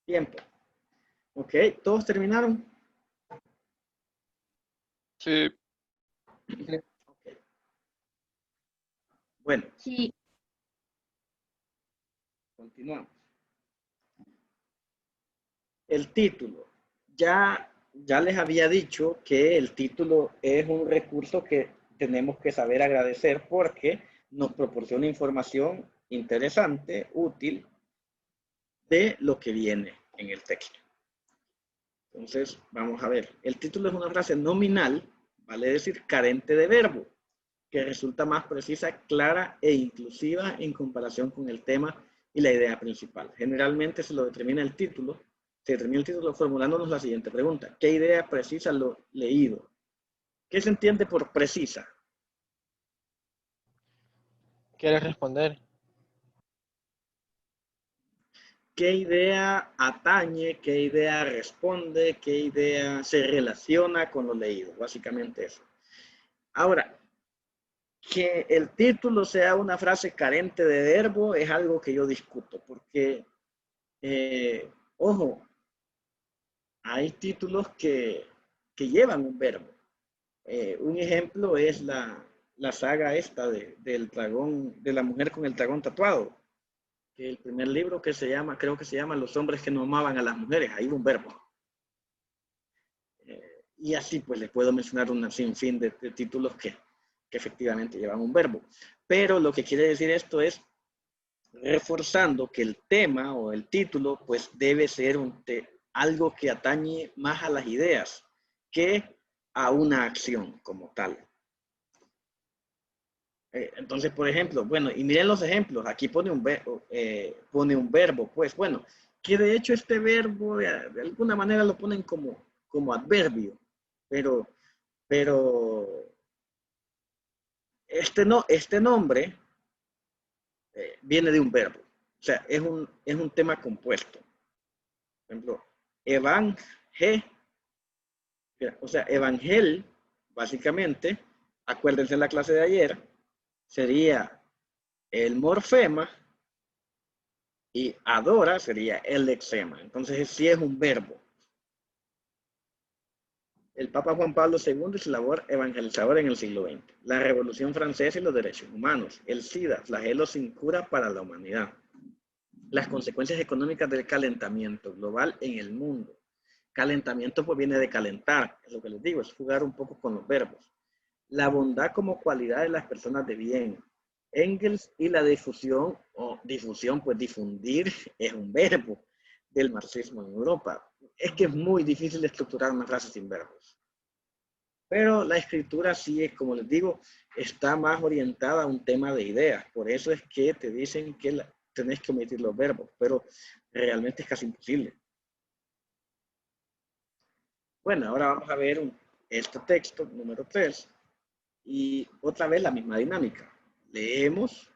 Tiempo. Ok, ¿todos terminaron? Sí. Okay. Bueno. Sí. Continuamos. El título. Ya les había dicho que el título es un recurso que tenemos que saber agradecer porque nos proporciona información interesante, útil, de lo que viene en el texto. Entonces, vamos a ver. El título es una frase nominal, vale decir carente de verbo, que resulta más precisa, clara e inclusiva en comparación con el tema y la idea principal. Generalmente se determina el título formulándonos la siguiente pregunta. ¿Qué idea precisa lo leído? ¿Qué se entiende por precisa? ¿Quieres responder? ¿Qué idea atañe? ¿Qué idea responde? ¿Qué idea se relaciona con lo leído? Básicamente eso. Ahora, que el título sea una frase carente de verbo es algo que yo discuto, porque, ojo, hay títulos que llevan un verbo. Un ejemplo es la saga esta del dragón, de la mujer con el dragón tatuado. Que el primer libro que se llama, creo que se llama Los hombres que no amaban a las mujeres. Ahí va un verbo. Y así pues les puedo mencionar un sinfín de títulos que efectivamente llevan un verbo. Pero lo que quiere decir esto es reforzando que el tema o el título pues debe ser algo que atañe más a las ideas que a una acción como tal. Entonces, por ejemplo, bueno, y miren los ejemplos, aquí pone un verbo, pues bueno, que de hecho este verbo de alguna manera lo ponen como adverbio, pero este nombre viene de un verbo, o sea, es un tema compuesto. Por ejemplo, evangel, básicamente, acuérdense en la clase de ayer, sería el morfema y adora sería el lexema. Entonces, sí es un verbo. El Papa Juan Pablo II y su labor evangelizadora en el siglo XX. La Revolución Francesa y los derechos humanos. El SIDA, flagelo sin cura para la humanidad. Las consecuencias económicas del calentamiento global en el mundo. Calentamiento pues viene de calentar, es lo que les digo, es jugar un poco con los verbos. La bondad como cualidad de las personas de bien. Engels y la difusión, pues difundir es un verbo del marxismo en Europa. Es que es muy difícil estructurar una frase sin verbos. Pero la escritura sí es, como les digo, está más orientada a un tema de ideas. Por eso es que te dicen que tenés que omitir los verbos, pero realmente es casi imposible. Bueno, ahora vamos a ver este texto, número 3, y otra vez la misma dinámica. Leemos.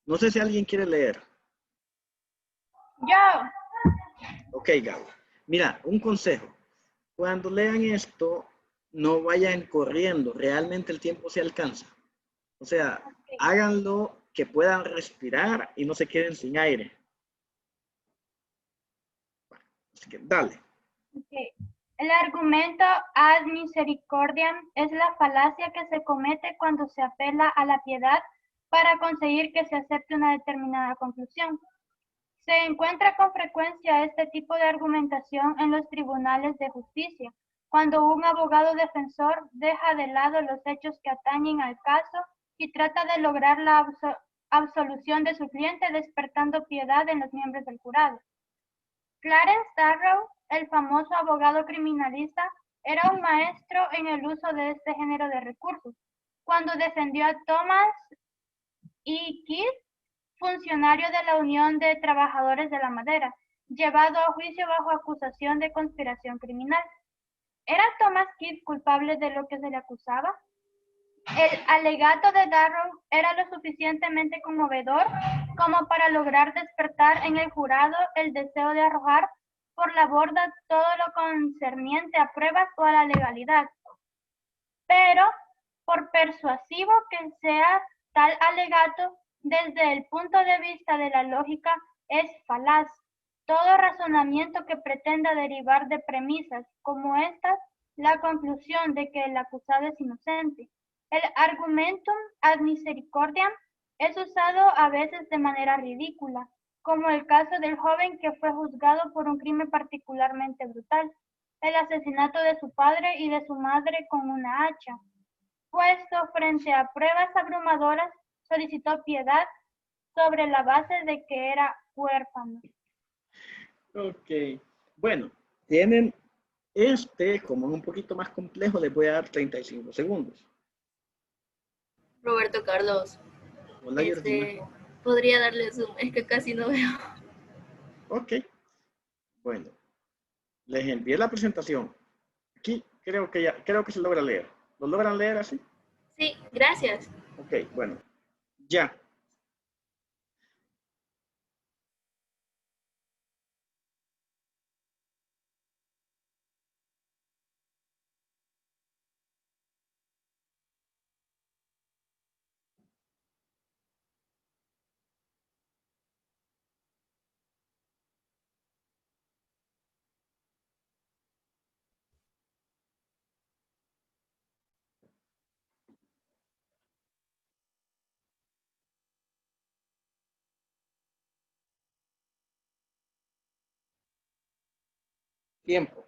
No sé si alguien quiere leer. Yo. Ok, Gabo. Mira, un consejo. Cuando lean esto, no vayan corriendo. Realmente el tiempo se alcanza. O sea, háganlo que puedan respirar y no se queden sin aire. Así que dale. Okay. El argumento ad misericordiam es la falacia que se comete cuando se apela a la piedad para conseguir que se acepte una determinada conclusión. Se encuentra con frecuencia este tipo de argumentación en los tribunales de justicia, cuando un abogado defensor deja de lado los hechos que atañen al caso y trata de lograr la absolución de su cliente despertando piedad en los miembros del jurado. Clarence Darrow, el famoso abogado criminalista, era un maestro en el uso de este género de recursos, cuando defendió a Thomas E. Keith, funcionario de la Unión de Trabajadores de la Madera, llevado a juicio bajo acusación de conspiración criminal. ¿Era Thomas Keith culpable de lo que se le acusaba? El alegato de Darrow era lo suficientemente conmovedor como para lograr despertar en el jurado el deseo de arrojar por la borda todo lo concerniente a pruebas o a la legalidad. Pero, por persuasivo que sea tal alegato, desde el punto de vista de la lógica, es falaz. Todo razonamiento que pretenda derivar de premisas como estas, la conclusión de que el acusado es inocente. El argumentum ad misericordiam es usado a veces de manera ridícula, como el caso del joven que fue juzgado por un crimen particularmente brutal, el asesinato de su padre y de su madre con una hacha. Puesto frente a pruebas abrumadoras, solicitó piedad sobre la base de que era huérfano. Ok. Bueno, tienen como es un poquito más complejo, les voy a dar 35 segundos. Roberto Carlos. Hola, Georgina. Podría darle zoom, es que casi no veo. Ok. Bueno, les envié la presentación. Aquí creo que se logra leer. ¿Lo logran leer así? Sí, gracias. Ok, bueno. Ya. Tiempo.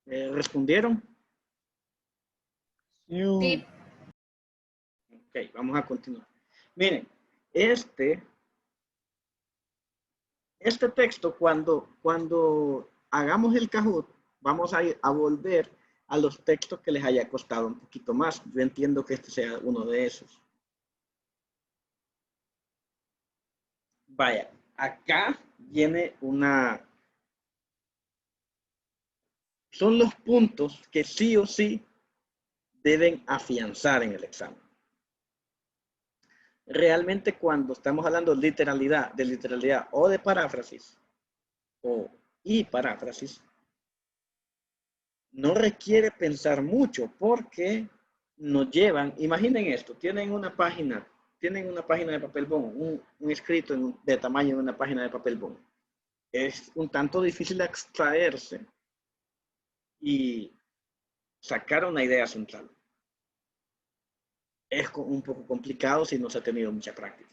¿Respondieron? Sí. Ok, vamos a continuar. Miren, este texto, cuando hagamos el Kahoot, vamos a volver a los textos que les haya costado un poquito más. Yo entiendo que este sea uno de esos. Vaya, acá viene son los puntos que sí o sí deben afianzar en el examen. Realmente cuando estamos hablando de literalidad o de paráfrasis y paráfrasis, no requiere pensar mucho porque nos llevan, imaginen esto, tienen una página de papel bond, un escrito de tamaño de una página de papel bond. Es un tanto difícil extraerse y sacar una idea central. Es un poco complicado si no se ha tenido mucha práctica.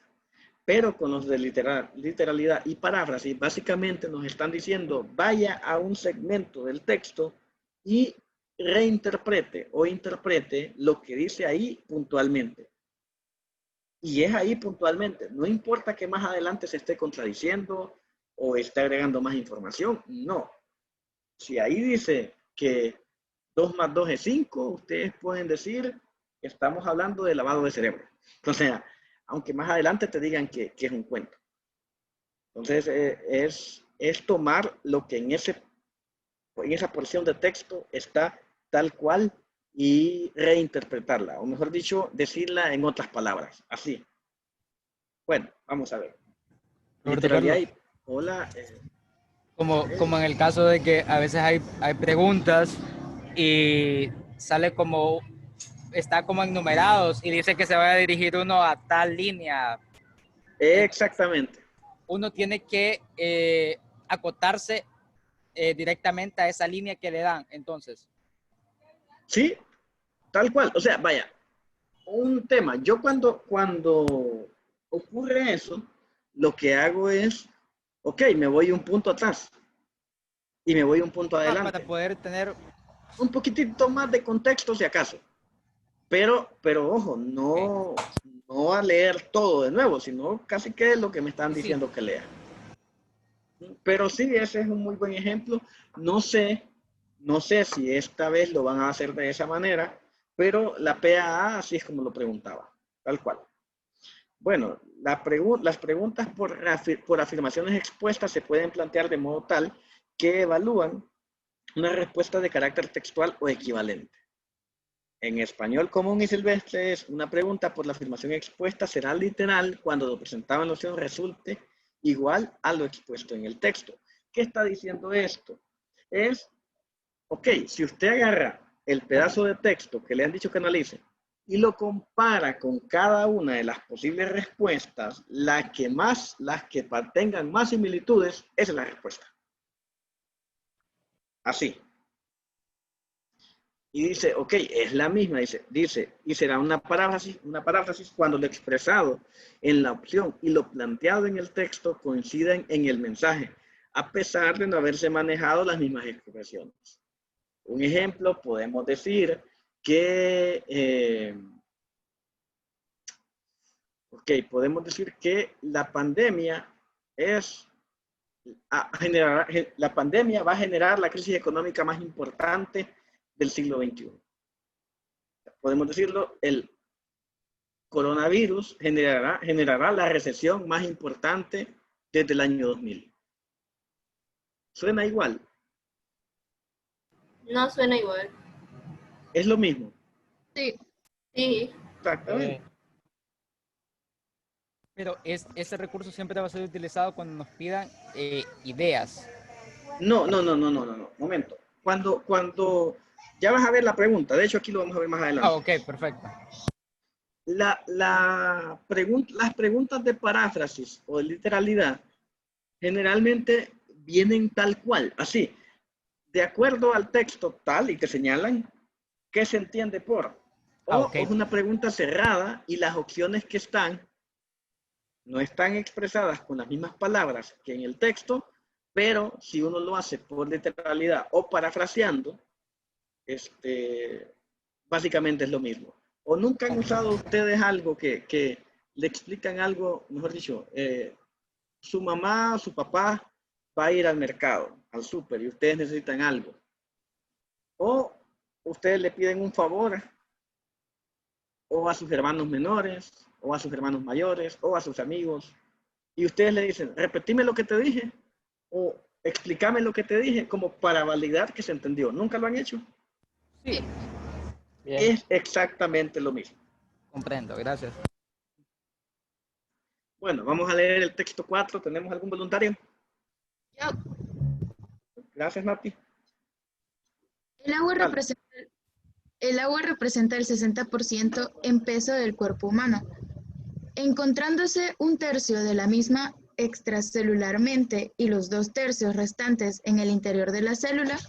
Pero con los de literalidad y paráfrasis, básicamente nos están diciendo, vaya a un segmento del texto y reinterprete o interprete lo que dice ahí puntualmente. Y es ahí puntualmente. No importa que más adelante se esté contradiciendo o esté agregando más información. No. Si ahí dice que 2 más 2 es 5, ustedes pueden decir que estamos hablando de lavado de cerebro. O sea, aunque más adelante te digan que es un cuento. Entonces, es tomar lo que en esa porción de texto está tal cual y reinterpretarla, o mejor dicho, decirla en otras palabras, así. Bueno, vamos a ver. Hola. Como en el caso de que a veces hay preguntas y sale como, está como enumerados y dice que se va a dirigir uno a tal línea. Exactamente. Uno tiene que acotarse directamente a esa línea que le dan, entonces. Sí, tal cual. O sea, vaya, un tema. Yo cuando ocurre eso, lo que hago es, ok, me voy un punto atrás y me voy un punto adelante. Para poder tener un poquitito más de contexto si acaso. Pero ojo, no a leer todo de nuevo, sino casi que es lo que me están diciendo que lea. Pero sí, ese es un muy buen ejemplo. No sé si esta vez lo van a hacer de esa manera, pero la PAA así es como lo preguntaba, tal cual. Bueno, las preguntas por afirmaciones expuestas se pueden plantear de modo tal que evalúan una respuesta de carácter textual o equivalente. En español común y silvestre es una pregunta por la afirmación expuesta será literal cuando lo presentado en la opción resulte igual a lo expuesto en el texto. ¿Qué está diciendo esto? Es, ok, si usted agarra el pedazo de texto que le han dicho que analice y lo compara con cada una de las posibles respuestas, las que tengan más similitudes, esa es la respuesta. Así. Y dice, ok, es la misma, dice, y será una paráfrasis cuando lo expresado en la opción y lo planteado en el texto coinciden en el mensaje, a pesar de no haberse manejado las mismas expresiones. Un ejemplo, podemos decir que, la pandemia va a generar la crisis económica más importante del siglo XXI. Podemos decirlo, el coronavirus generará la recesión más importante desde el año 2000. ¿Suena igual? No suena igual. ¿Es lo mismo? Sí. Sí. Exactamente. Pero ese recurso siempre va a ser utilizado cuando nos pidan ideas. No. Momento. Cuando ya vas a ver la pregunta. De hecho, aquí lo vamos a ver más adelante. Ok, perfecto. Las preguntas de paráfrasis o de literalidad generalmente vienen tal cual, así, de acuerdo al texto tal y que señalan qué se entiende por. O es una pregunta cerrada y las opciones que no están expresadas con las mismas palabras que en el texto, pero si uno lo hace por literalidad o parafraseando, básicamente es lo mismo. ¿O nunca han usado ustedes algo que le explican algo, mejor dicho, su mamá o su papá va a ir al mercado, al súper, y ustedes necesitan algo? O ustedes le piden un favor, o a sus hermanos menores, o a sus hermanos mayores, o a sus amigos, y ustedes le dicen, repetime lo que te dije, o explícame lo que te dije, como para validar que se entendió. ¿Nunca lo han hecho? Sí. Bien. Es exactamente lo mismo. Comprendo, gracias. Bueno, vamos a leer el texto 4. ¿Tenemos algún voluntario? Yo. Gracias, Nati. El agua representa el 60% en peso del cuerpo humano, encontrándose 1/3 de la misma extracelularmente y los 2/3 restantes en el interior de la célula,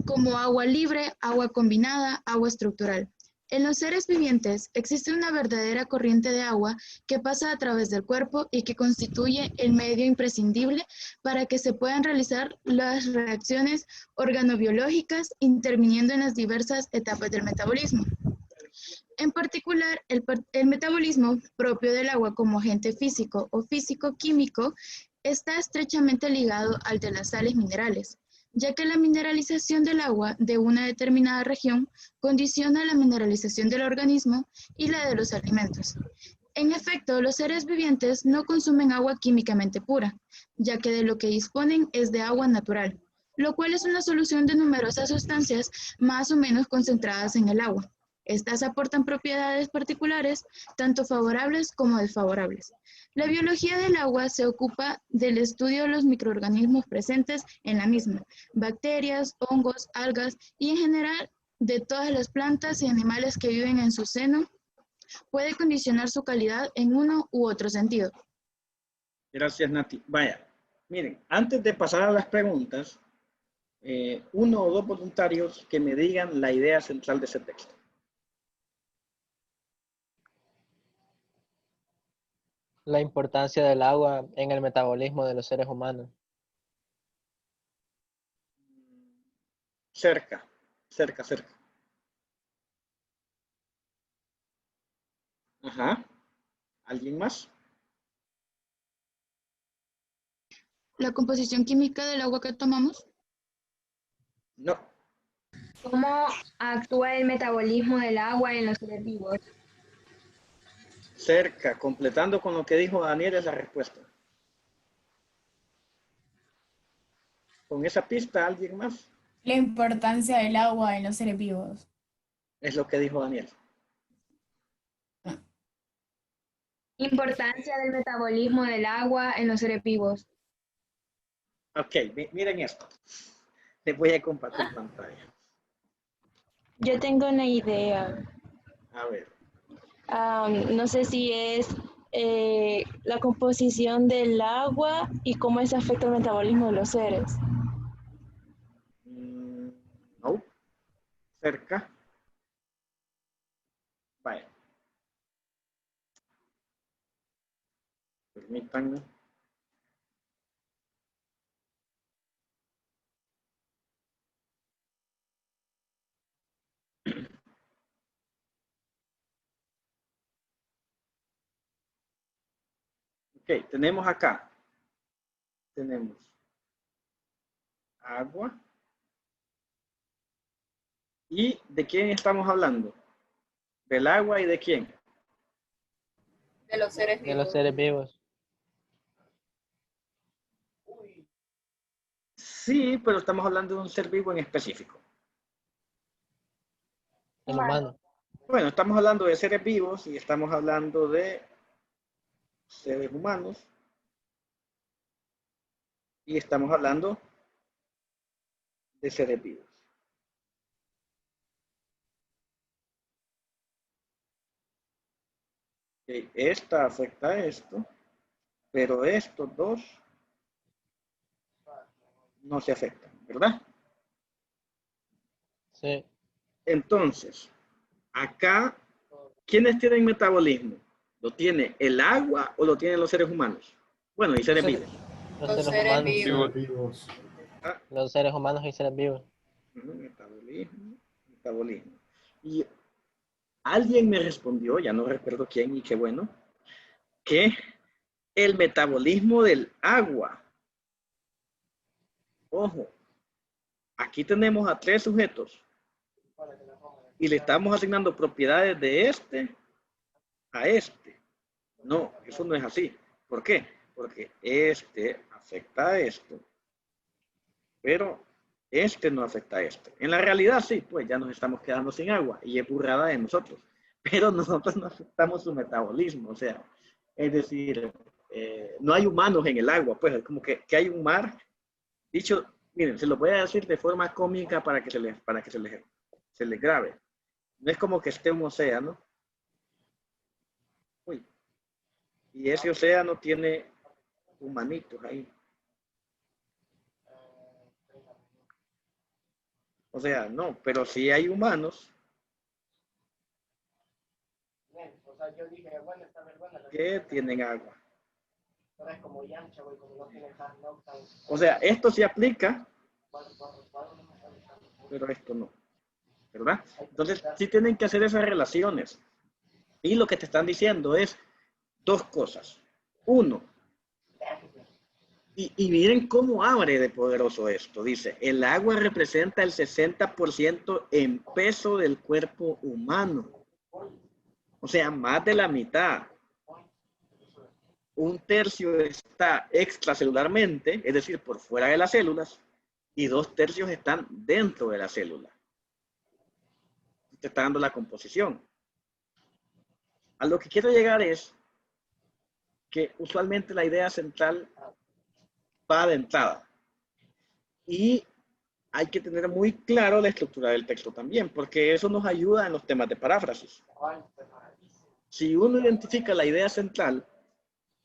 como agua libre, agua combinada, agua estructural. En los seres vivientes existe una verdadera corriente de agua que pasa a través del cuerpo y que constituye el medio imprescindible para que se puedan realizar las reacciones organobiológicas interviniendo en las diversas etapas del metabolismo. En particular, el metabolismo propio del agua como agente físico o físico-químico está estrechamente ligado al de las sales minerales, ya que la mineralización del agua de una determinada región condiciona la mineralización del organismo y la de los alimentos. En efecto, los seres vivientes no consumen agua químicamente pura, ya que de lo que disponen es de agua natural, lo cual es una solución de numerosas sustancias más o menos concentradas en el agua. Estas aportan propiedades particulares, tanto favorables como desfavorables. La biología del agua se ocupa del estudio de los microorganismos presentes en la misma, bacterias, hongos, algas y en general de todas las plantas y animales que viven en su seno. Puede condicionar su calidad en uno u otro sentido. Gracias, Nati. Vaya, miren, antes de pasar a las preguntas, uno o dos voluntarios que me digan la idea central de ese texto. La importancia del agua en el metabolismo de los seres humanos. Cerca. Ajá. ¿Alguien más? La composición química del agua que tomamos. No. ¿Cómo actúa el metabolismo del agua en los seres vivos? Cerca. Completando con lo que dijo Daniel es la respuesta. Con esa pista, ¿alguien más? La importancia del agua en los seres vivos. Es lo que dijo Daniel. Importancia del metabolismo del agua en los seres vivos. Ok, miren esto. Les voy a compartir pantalla. Yo tengo una idea. A ver. No sé si es la composición del agua y cómo eso afecta el metabolismo de los seres. No. Cerca. Vaya. Permítanme. Ok, tenemos acá. Tenemos agua. ¿Y de quién estamos hablando? ¿Del agua y de quién? De los seres vivos. De los seres vivos. Sí, pero estamos hablando de un ser vivo en específico. El humano. Bueno, estamos hablando de seres vivos y estamos hablando de seres humanos. Y estamos hablando de seres vivos. Okay, esta afecta a esto, pero estos dos no se afectan, ¿verdad? Sí. Entonces, acá, ¿quiénes tienen metabolismo? ¿Lo tiene el agua o lo tienen los seres humanos? Bueno, y seres vivos. Los seres humanos. Los seres humanos y seres vivos. Metabolismo. Y alguien me respondió, ya no recuerdo quién y qué bueno, que el metabolismo del agua. Ojo, aquí tenemos a 3 sujetos y le estamos asignando propiedades de este a este. No, eso no es así. ¿Por qué? Porque este afecta a esto, pero este no afecta a este. En la realidad sí, pues ya nos estamos quedando sin agua y es burrada de nosotros, pero nosotros no afectamos su metabolismo, o sea, es decir, no hay humanos en el agua, pues es como que hay un mar. Dicho, miren, se lo voy a decir de forma cómica para que se les grabe. No es como que esté un océano. Uy. Y ese océano tiene humanitos ahí. O sea, no, pero sí hay humanos que tienen agua. O sea, esto se aplica, pero esto no, ¿verdad? Entonces, sí tienen que hacer esas relaciones. Y lo que te están diciendo es 2 cosas. 1, y miren cómo abre de poderoso esto. Dice, el agua representa el 60% en peso del cuerpo humano. O sea, más de la mitad. 1/3 está extracelularmente, es decir, por fuera de las células, y 2/3 están dentro de la célula. Te está dando la composición. A lo que quiero llegar es que usualmente la idea central va de entrada. Y hay que tener muy claro la estructura del texto también, porque eso nos ayuda en los temas de paráfrasis. Si uno identifica la idea central,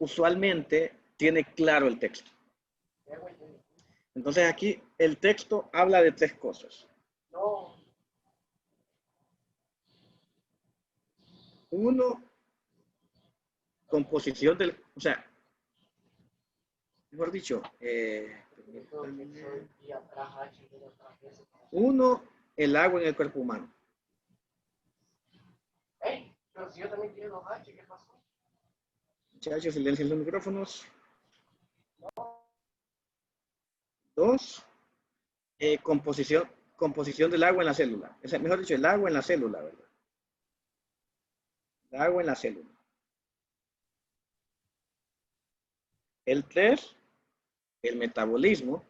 usualmente tiene claro el texto. Entonces aquí el texto habla de tres cosas. Uno, composición del, o sea, mejor dicho, uno, el agua en el cuerpo humano. Pero si yo también quiero los H, ¿qué pasó? Muchachos, silencien los micrófonos. Dos, composición del agua en la célula. O sea, mejor dicho, el agua en la célula, ¿verdad? El agua en la célula. El 3, el metabolismo.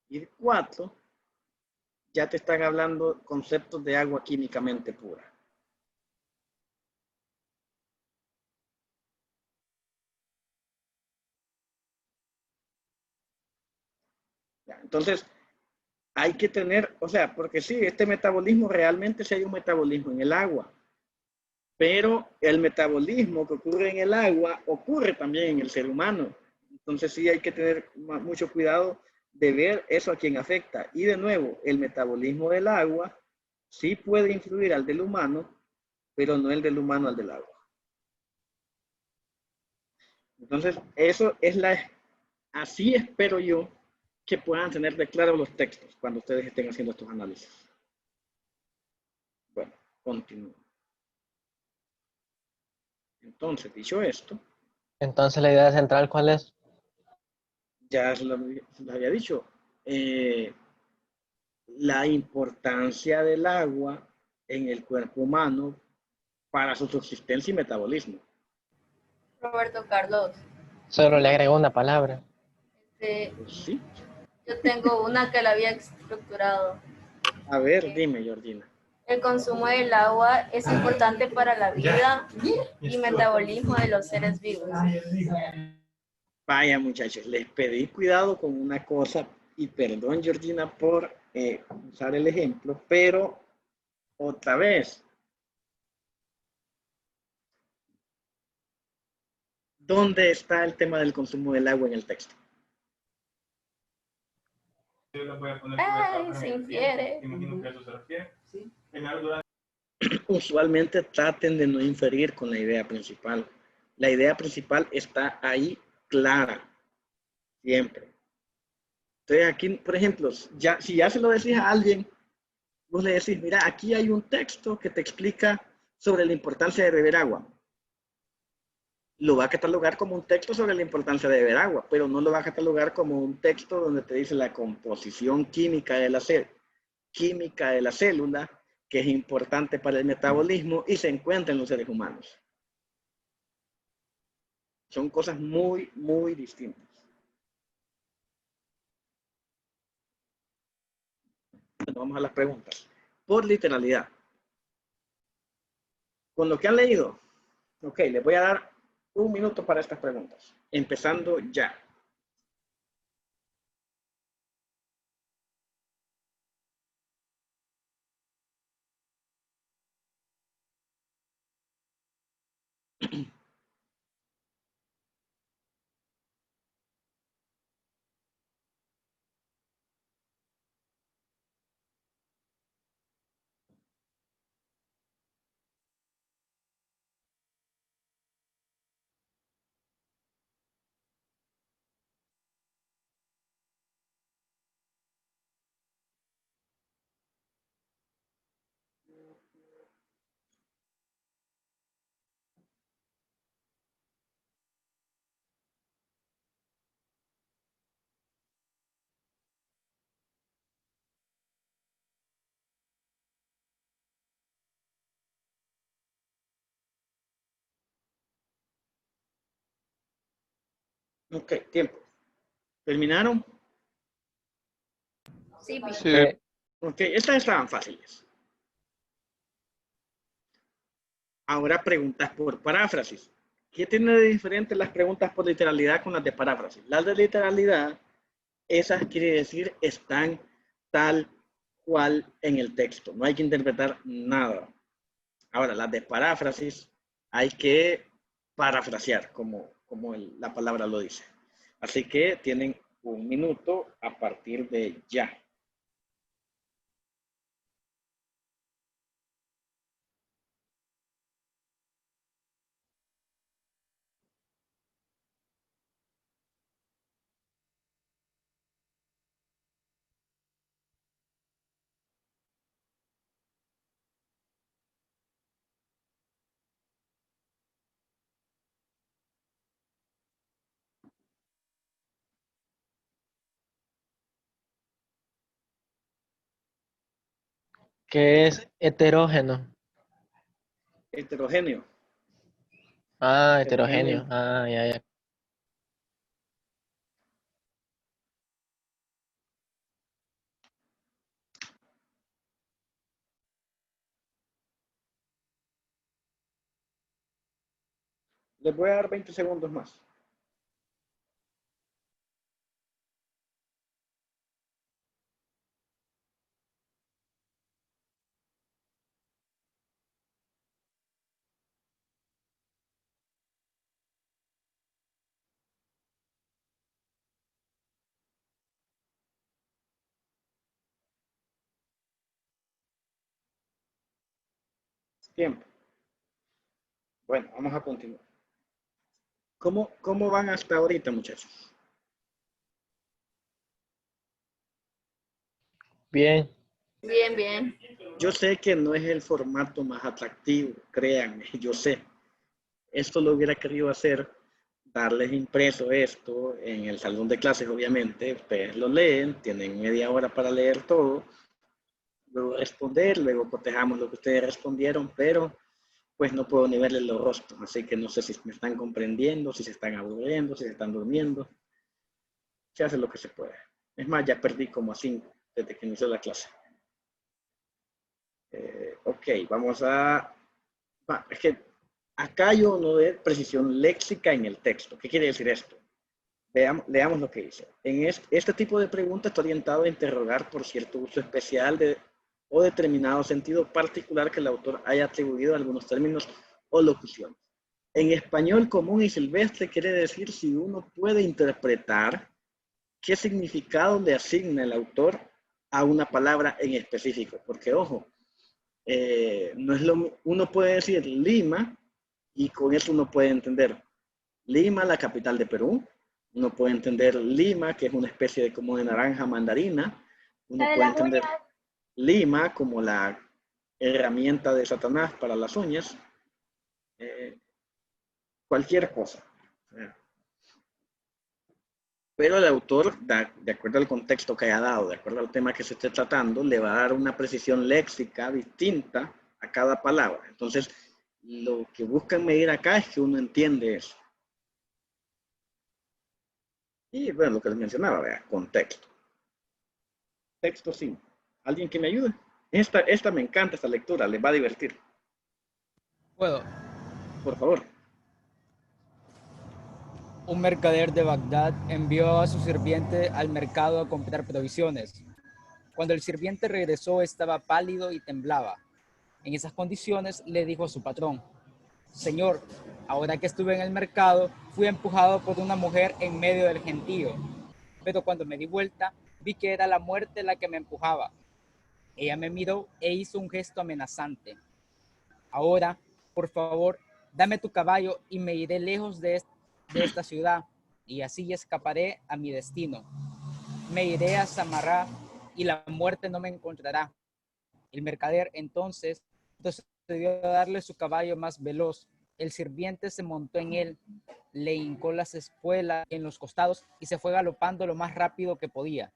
Y el 4, ya te están hablando conceptos de agua químicamente pura. Ya, entonces, hay que tener, o sea, porque sí, este metabolismo realmente sí hay un metabolismo en el agua, pero el metabolismo que ocurre en el agua ocurre también en el ser humano. Entonces sí hay que tener mucho cuidado de ver eso a quién afecta. Y de nuevo, el metabolismo del agua sí puede influir al del humano, pero no el del humano al del agua. Entonces, eso es así espero yo que puedan tener de claro los textos cuando ustedes estén haciendo estos análisis. Bueno, continúo. Entonces, dicho esto. Entonces, la idea central, ¿cuál es? Ya lo había dicho. La importancia del agua en el cuerpo humano para su subsistencia y metabolismo. Roberto Carlos. Solo le agrego una palabra. Sí. Yo tengo una que la había estructurado. A ver, dime, Georgina. El consumo del agua es importante para la vida y metabolismo de los seres vivos. Vaya, muchachos, les pedí cuidado con una cosa y perdón, Georgina, por usar el ejemplo, pero otra vez. ¿Dónde está el tema del consumo del agua en el texto? Se infiere. Imagino que a eso se refiere. Sí. Usualmente traten de no inferir con la idea principal. La idea principal está ahí clara, siempre. Entonces aquí, por ejemplo, si ya se lo decís a alguien, vos le decís, mira, aquí hay un texto que te explica sobre la importancia de beber agua. Lo va a catalogar como un texto sobre la importancia de beber agua, pero no lo va a catalogar como un texto donde te dice la composición química de la célula, que es importante para el metabolismo y se encuentra en los seres humanos. Son cosas muy, muy distintas. Bueno, vamos a las preguntas. Por literalidad. Con lo que han leído, ok, les voy a dar 1 minuto para estas preguntas. Empezando ya. Ok, tiempo. ¿Terminaron? Sí, Sí. Ok, estas estaban fáciles. Ahora preguntas por paráfrasis. ¿Qué tiene de diferente las preguntas por literalidad con las de paráfrasis? Las de literalidad, esas quiere decir están tal cual en el texto. No hay que interpretar nada. Ahora, las de paráfrasis hay que parafrasear, como la palabra lo dice. Así que tienen 1 minuto a partir de ya. ¿Qué es heterógeno? Heterogéneo. Ah, Heterogéneo. heterogéneo. Ah, ya. Les voy a dar 20 segundos más. Tiempo. Bueno, vamos a continuar. ¿Cómo van hasta ahorita, muchachos? Bien. Bien, bien. Yo sé que no es el formato más atractivo, créanme, yo sé. Esto lo hubiera querido hacer, darles impreso esto en el salón de clases, obviamente. Ustedes lo leen, tienen media hora para leer todo, luego responder, luego cotejamos lo que ustedes respondieron, pero pues no puedo ni verles los rostros, así que no sé si me están comprendiendo, si se están aburriendo, si se están durmiendo. Se hace lo que se puede. Es más, ya perdí como a 5 desde que inició la clase. Ok, vamos a... es que acá yo no veo precisión léxica en el texto. ¿Qué quiere decir esto? Leamos lo que dice. Este tipo de pregunta está orientado a interrogar por cierto uso especial o determinado sentido particular que el autor haya atribuido a algunos términos o locuciones. En español común y silvestre quiere decir si uno puede interpretar qué significado le asigna el autor a una palabra en específico. Porque, ojo, no es uno puede decir Lima y con eso uno puede entender Lima, la capital de Perú. Uno puede entender Lima, que es una especie de como de naranja mandarina. Uno puede entender Lima como la herramienta de Satanás para las uñas. Cualquier cosa. Pero el autor, de acuerdo al contexto que haya dado, de acuerdo al tema que se esté tratando, le va a dar una precisión léxica distinta a cada palabra. Entonces, lo que buscan medir acá es que uno entiende eso. Y bueno, lo que les mencionaba, vea, contexto. Texto 5. ¿Alguien que me ayude? Esta me encanta, esta lectura, les va a divertir. ¿Puedo? Por favor. Un mercader de Bagdad envió a su sirviente al mercado a comprar provisiones. Cuando el sirviente regresó estaba pálido y temblaba. En esas condiciones le dijo a su patrón: Señor, ahora que estuve en el mercado, fui empujado por una mujer en medio del gentío. Pero cuando me di vuelta, vi que era la muerte la que me empujaba. Ella me miró e hizo un gesto amenazante. Ahora, por favor, dame tu caballo y me iré lejos de esta ciudad, y así escaparé a mi destino. Me iré a Samarra y la muerte no me encontrará. El mercader entonces procedió a darle su caballo más veloz. El sirviente se montó en él, le hincó las espuelas en los costados y se fue galopando lo más rápido que podía.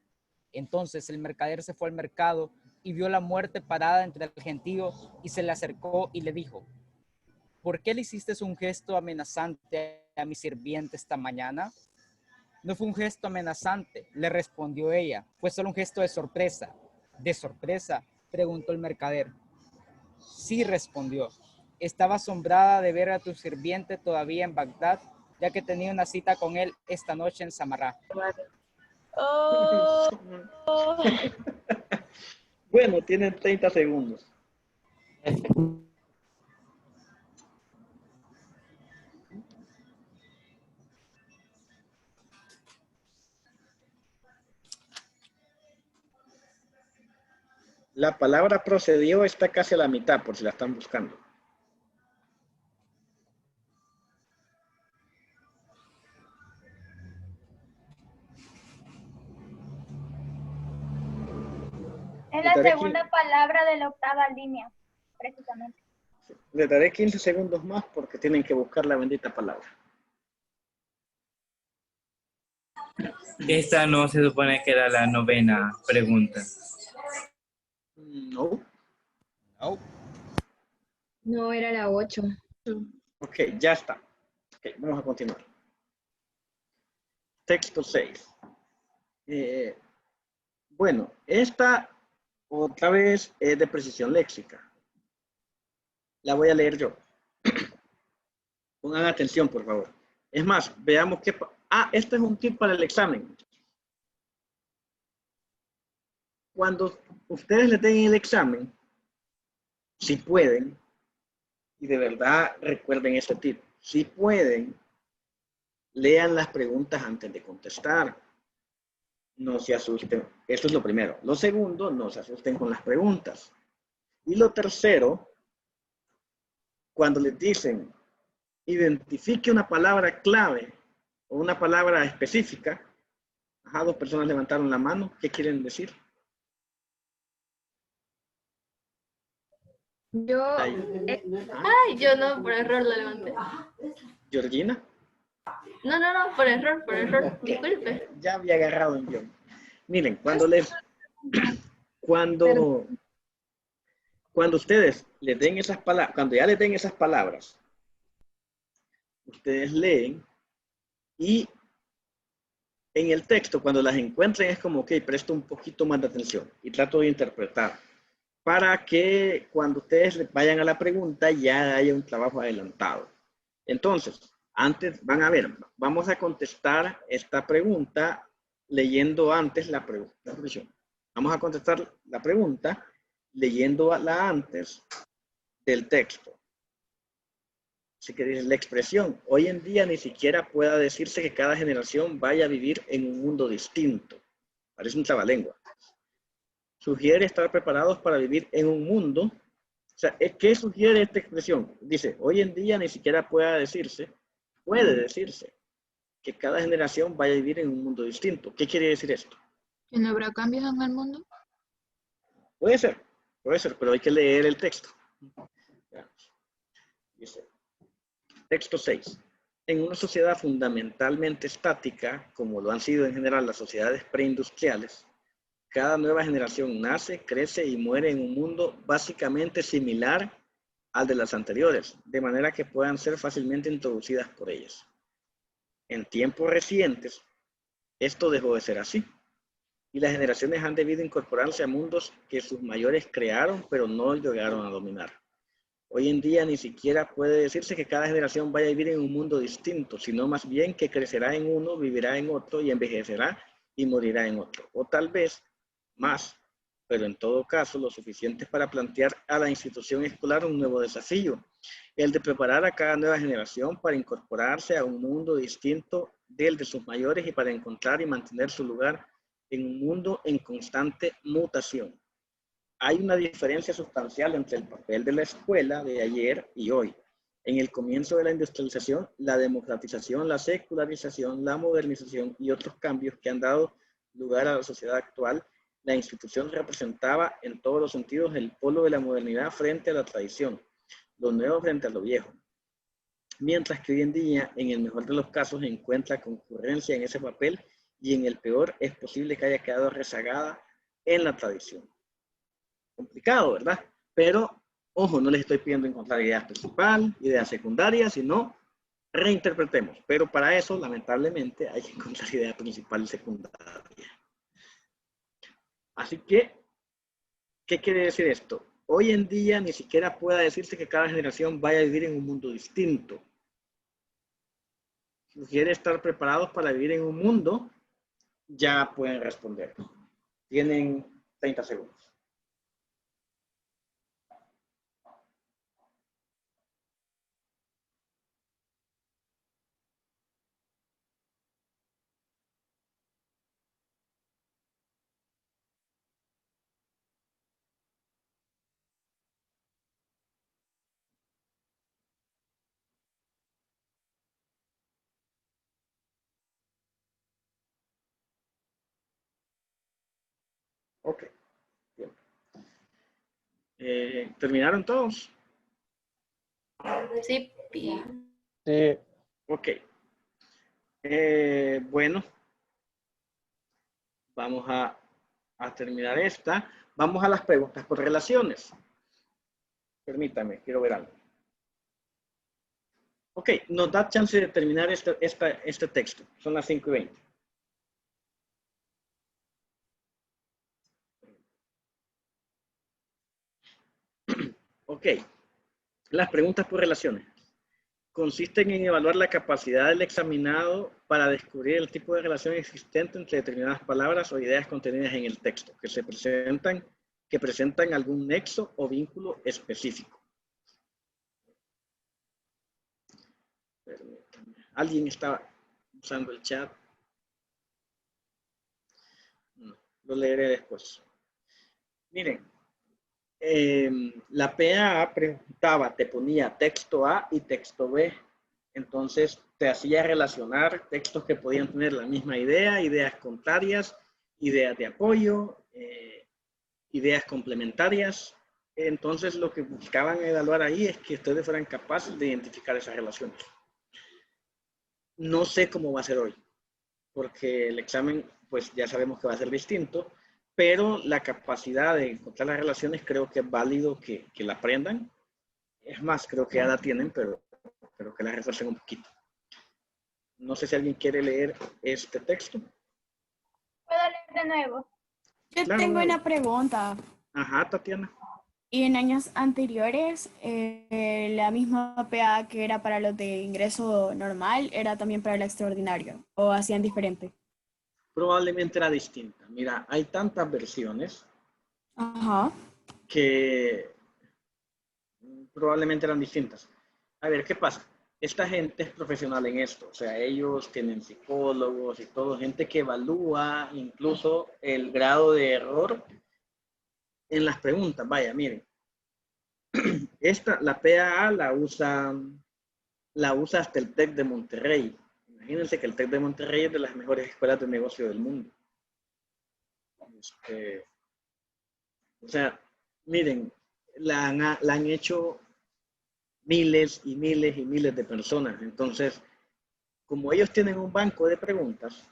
Entonces el mercader se fue al mercado y vio la muerte parada entre el gentío y se le acercó y le dijo: ¿Por qué le hiciste un gesto amenazante a mi sirviente esta mañana? No fue un gesto amenazante, le respondió ella, fue solo un gesto de sorpresa. ¿De sorpresa?, preguntó el mercader. Sí, respondió. Estaba asombrada de ver a tu sirviente todavía en Bagdad, ya que tenía una cita con él esta noche en Samarra. Oh. Bueno, tienen 30 segundos. La palabra procedió está casi a la mitad, por si la están buscando. Es Le la daré segunda palabra de la octava línea, precisamente. Les daré 15 segundos más porque tienen que buscar la bendita palabra. Esta no se supone que era la novena pregunta. No. No. No, era la 8. Ok, ya está. Ok, vamos a continuar. Texto 6. Bueno, esta otra vez es de precisión léxica. La voy a leer yo. Pongan atención, por favor. Es más, veamos qué... este es un tip para el examen. Cuando ustedes le den el examen, si pueden, y de verdad recuerden este tip, si pueden, lean las preguntas antes de contestar. No se asusten. Esto es lo primero. Lo segundo, no se asusten con las preguntas. Y lo tercero, cuando les dicen, identifique una palabra clave o una palabra específica. Ajá, 2 personas levantaron la mano. ¿Qué quieren decir? Yo... Ay, yo no, por error la levanté. ¿Georgina? No, por error. Disculpe. Ya había agarrado en guión. Miren, cuando ustedes les den esas palabras, cuando ya les den esas palabras, ustedes leen y en el texto, cuando las encuentren, es como, ok, presto un poquito más de atención y trato de interpretar para que cuando ustedes vayan a la pregunta ya haya un trabajo adelantado. Entonces, antes, van a ver, vamos a contestar esta pregunta leyendo antes la pregunta. Vamos a contestar la pregunta leyéndola antes del texto. Así que dice la expresión, hoy en día ni siquiera pueda decirse que cada generación vaya a vivir en un mundo distinto. Parece un trabalengua. Sugiere estar preparados para vivir en un mundo. O sea, ¿qué sugiere esta expresión? Dice, hoy en día ni siquiera puede decirse que cada generación vaya a vivir en un mundo distinto. ¿Qué quiere decir esto? ¿Que no habrá cambios en el mundo? Puede ser, pero hay que leer el texto. Dice, texto 6. En una sociedad fundamentalmente estática, como lo han sido en general las sociedades preindustriales, cada nueva generación nace, crece y muere en un mundo básicamente similar al de las anteriores, de manera que puedan ser fácilmente introducidas por ellas. En tiempos recientes, esto dejó de ser así, y las generaciones han debido incorporarse a mundos que sus mayores crearon, pero no llegaron a dominar. Hoy en día ni siquiera puede decirse que cada generación vaya a vivir en un mundo distinto, sino más bien que crecerá en uno, vivirá en otro y envejecerá y morirá en otro. O tal vez más, pero en todo caso lo suficiente para plantear a la institución escolar un nuevo desafío, el de preparar a cada nueva generación para incorporarse a un mundo distinto del de sus mayores y para encontrar y mantener su lugar en un mundo en constante mutación. Hay una diferencia sustancial entre el papel de la escuela de ayer y hoy. En el comienzo de la industrialización, la democratización, la secularización, la modernización y otros cambios que han dado lugar a la sociedad actual, la institución representaba en todos los sentidos el polo de la modernidad frente a la tradición, lo nuevo frente a lo viejo. Mientras que hoy en día, en el mejor de los casos, encuentra concurrencia en ese papel y en el peor es posible que haya quedado rezagada en la tradición. Complicado, ¿verdad? Pero, ojo, no les estoy pidiendo encontrar ideas principal, ideas secundarias, sino reinterpretemos. Pero para eso, lamentablemente, hay que encontrar idea principal y secundaria. Así que, ¿qué quiere decir esto? Hoy en día ni siquiera pueda decirse que cada generación vaya a vivir en un mundo distinto. Si quiere estar preparados para vivir en un mundo, ya pueden responder. Tienen 30 segundos. Ok. Bien. ¿Terminaron todos? Sí. Sí. Ok. Bueno, vamos a terminar esta. Vamos a las preguntas por relaciones. Permítame, quiero ver algo. Ok, nos da chance de terminar este texto. Son las 5:20. Ok, las preguntas por relaciones consisten en evaluar la capacidad del examinado para descubrir el tipo de relación existente entre determinadas palabras o ideas contenidas en el texto que presentan algún nexo o vínculo específico. Permítame. ¿Alguien está usando el chat? No, lo leeré después. Miren, la PAA preguntaba, te ponía texto A y texto B. Entonces te hacía relacionar textos que podían tener la misma idea, ideas contrarias, ideas de apoyo, ideas complementarias. Entonces lo que buscaban evaluar ahí es que ustedes fueran capaces de identificar esas relaciones. No sé cómo va a ser hoy, porque el examen pues ya sabemos que va a ser distinto, pero la capacidad de encontrar las relaciones creo que es válido que la aprendan. Es más, creo que ya la tienen, pero que la refuercen un poquito. No sé si alguien quiere leer este texto. ¿Puedo leer de nuevo? Yo Claro, tengo dale. una pregunta. Ajá, Tatiana. Y en años anteriores, la misma PA que era para los de ingreso normal, era también para el extraordinario, o hacían diferente. Probablemente era distinta. Mira, hay tantas versiones Ajá. que probablemente eran distintas. A ver, ¿qué pasa? Esta gente es profesional en esto, o sea, ellos tienen psicólogos y todo, gente que evalúa incluso el grado de error en las preguntas. Vaya, miren, la PAA la usa hasta el TEC de Monterrey. Imagínense que el TEC de Monterrey es de las mejores escuelas de negocio del mundo. O sea, miren, la han hecho miles y miles y miles de personas. Entonces, como ellos tienen un banco de preguntas,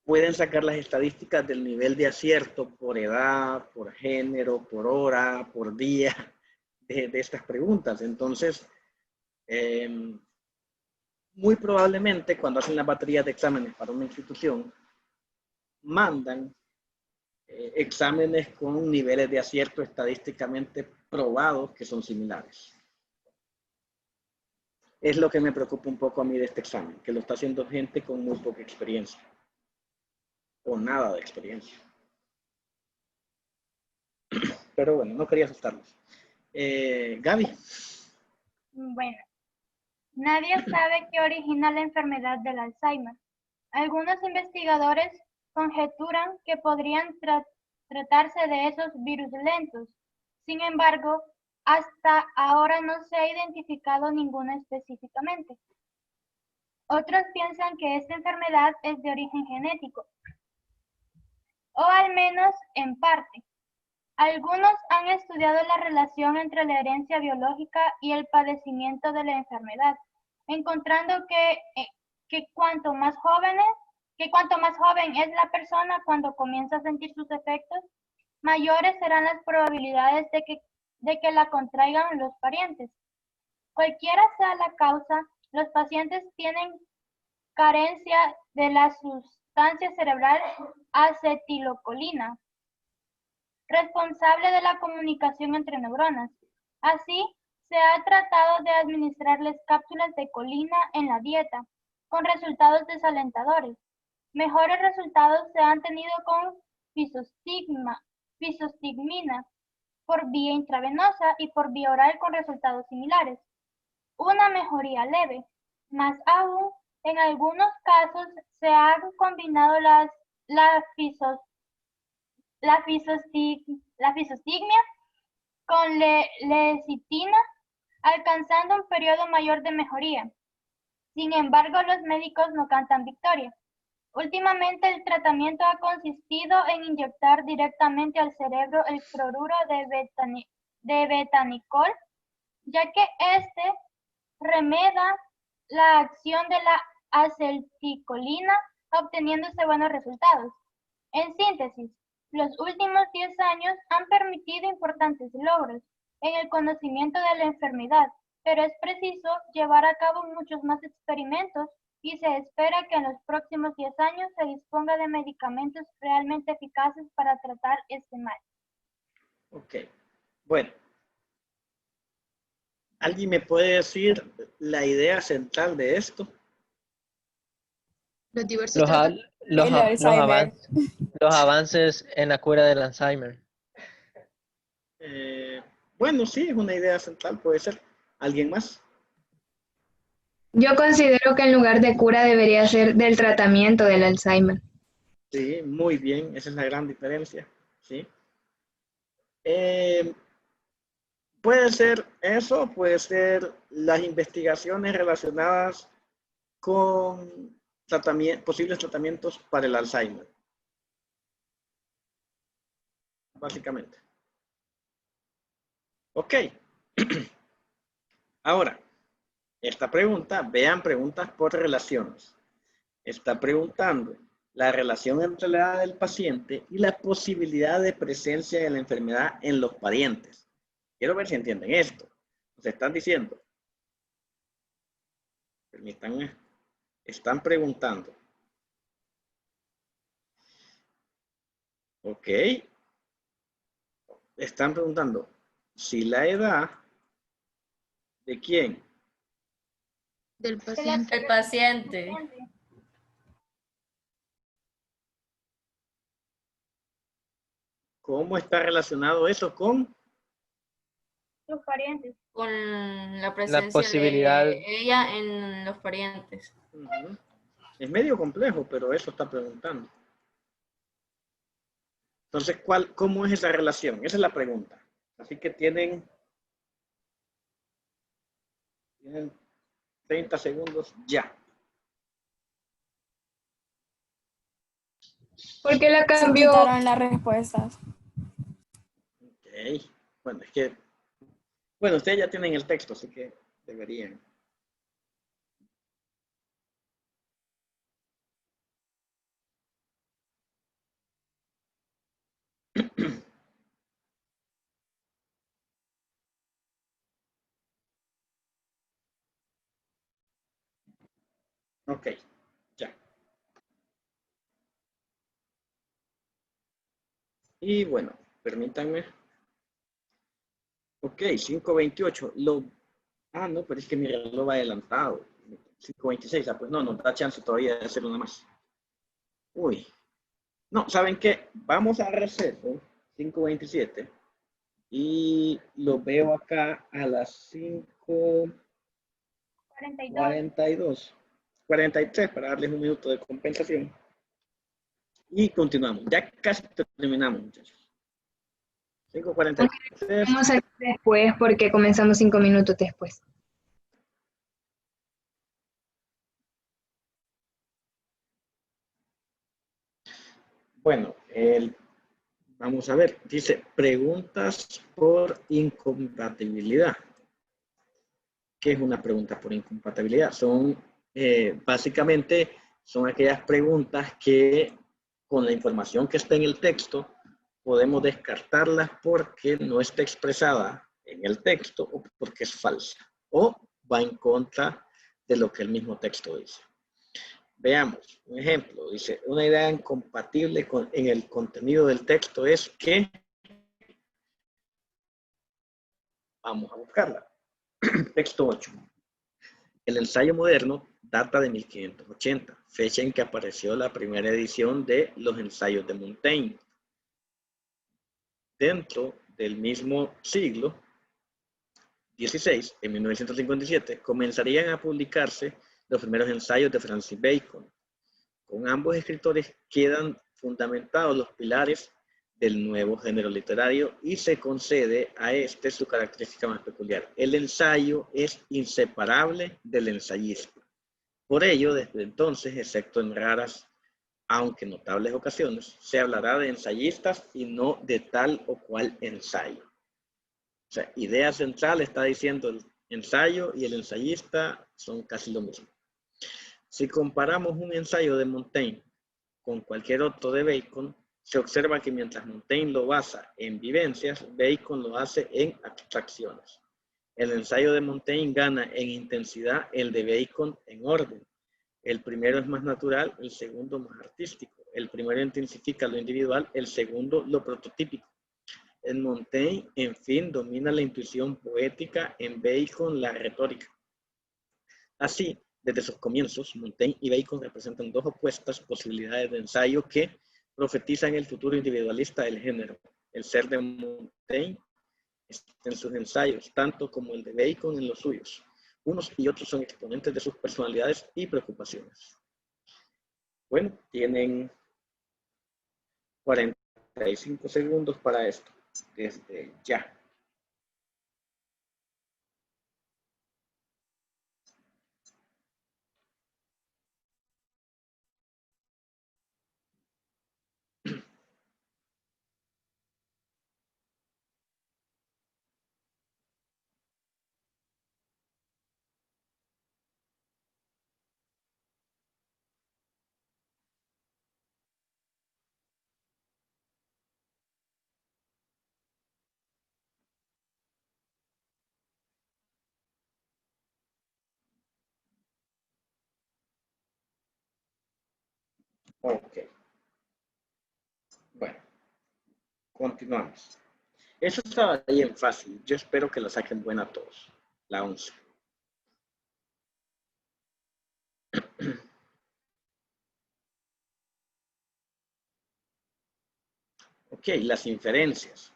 pueden sacar las estadísticas del nivel de acierto por edad, por género, por hora, por día de estas preguntas. Entonces, muy probablemente cuando hacen las baterías de exámenes para una institución, mandan exámenes con niveles de acierto estadísticamente probados que son similares. Es lo que me preocupa un poco a mí de este examen, que lo está haciendo gente con muy poca experiencia o nada de experiencia. Pero bueno, no quería asustarlos. Gaby. Bueno, nadie sabe qué origina la enfermedad del Alzheimer. Algunos investigadores conjeturan que podrían tratarse de esos virus lentos. Sin embargo, hasta ahora no se ha identificado ninguno específicamente. Otros piensan que esta enfermedad es de origen genético, o al menos en parte. Algunos han estudiado la relación entre la herencia biológica y el padecimiento de la enfermedad, encontrando que cuanto más joven es la persona cuando comienza a sentir sus efectos, mayores serán las probabilidades de que la contraigan los parientes. Cualquiera sea la causa, los pacientes tienen carencia de la sustancia cerebral acetilcolina, responsable de la comunicación entre neuronas. Así, se ha tratado de administrarles cápsulas de colina en la dieta, con resultados desalentadores. Mejores resultados se han tenido con fisostigmina por vía intravenosa y por vía oral con resultados similares. Una mejoría leve. Más aún, en algunos casos se han combinado la fisostigmia con lecitina, alcanzando un periodo mayor de mejoría. Sin embargo, los médicos no cantan victoria. Últimamente el tratamiento ha consistido en inyectar directamente al cerebro el cloruro de betanicol, ya que este remeda la acción de la acetilcolina, obteniéndose buenos resultados. En síntesis, los últimos 10 años han permitido importantes logros en el conocimiento de la enfermedad, pero es preciso llevar a cabo muchos más experimentos y se espera que en los próximos 10 años se disponga de medicamentos realmente eficaces para tratar este mal. Ok, bueno. ¿Alguien me puede decir la idea central de esto? Los diversos Los avances en la cura del Alzheimer. Bueno, sí, es una idea central, puede ser. ¿Alguien más? Yo considero que en lugar de cura debería ser del tratamiento del Alzheimer. Sí, muy bien, esa es la gran diferencia. ¿Sí? Puede ser eso, puede ser las investigaciones relacionadas con posibles tratamientos para el Alzheimer. Básicamente. Ok. Ahora, esta pregunta, vean preguntas por relaciones. Está preguntando la relación entre la edad del paciente y la posibilidad de presencia de la enfermedad en los parientes. Quiero ver si entienden esto. Nos están diciendo, permítanme, están preguntando. Ok. Están preguntando si la edad de quién. Del paciente. El paciente. ¿Cómo está relacionado eso con? Los parientes. Con la presencia posibilidad de ella en los parientes. Es medio complejo, pero eso está preguntando. Entonces, ¿cómo es esa relación? Esa es la pregunta. Así que tienen 30 segundos ya. ¿Por qué la Se cambió? quitaron las respuestas. Ok. Bueno, es que... Bueno, ustedes ya tienen el texto, así que deberían. Ok, ya. Y bueno, permítanme. Ok, 5:28. No, pero es que mi reloj va adelantado. 5:26. Pues no, nos da chance todavía de hacer una más. Uy. No, ¿saben qué? Vamos a receso, 5:27. Y lo veo acá a las 5:42. 43 para darles un minuto de compensación. Y continuamos. Ya casi terminamos, muchachos. 5:43. Vamos a ir después porque comenzamos 5 minutos después. Bueno, vamos a ver. Dice preguntas por incompatibilidad. ¿Qué es una pregunta por incompatibilidad? Básicamente son aquellas preguntas que con la información que está en el texto podemos descartarlas porque no está expresada en el texto o porque es falsa o va en contra de lo que el mismo texto dice. Veamos, un ejemplo, dice, una idea incompatible en el contenido del texto es que, vamos a buscarla, texto 8. El ensayo moderno data de 1580, fecha en que apareció la primera edición de los ensayos de Montaigne. Dentro del mismo siglo XVI, en 1957, comenzarían a publicarse los primeros ensayos de Francis Bacon. Con ambos escritores quedan fundamentados los pilares del nuevo género literario y se concede a este su característica más peculiar. El ensayo es inseparable del ensayista. Por ello, desde entonces, excepto en raras aunque en notables ocasiones, se hablará de ensayistas y no de tal o cual ensayo. O sea, idea central está diciendo el ensayo y el ensayista son casi lo mismo. Si comparamos un ensayo de Montaigne con cualquier otro de Bacon, se observa que mientras Montaigne lo basa en vivencias, Bacon lo hace en abstracciones. El ensayo de Montaigne gana en intensidad, el de Bacon en orden. El primero es más natural, el segundo más artístico. El primero intensifica lo individual, el segundo lo prototípico. En Montaigne, en fin, domina la intuición poética, en Bacon la retórica. Así, desde sus comienzos, Montaigne y Bacon representan dos opuestas posibilidades de ensayo que profetizan el futuro individualista del género. El ser de Montaigne está en sus ensayos, tanto como el de Bacon en los suyos. Unos y otros son exponentes de sus personalidades y preocupaciones. Bueno, tienen 45 segundos para esto, desde ya. Ok. Bueno, continuamos. Eso estaba bien fácil. Yo espero que lo saquen buena todos. La 11. Ok, las inferencias.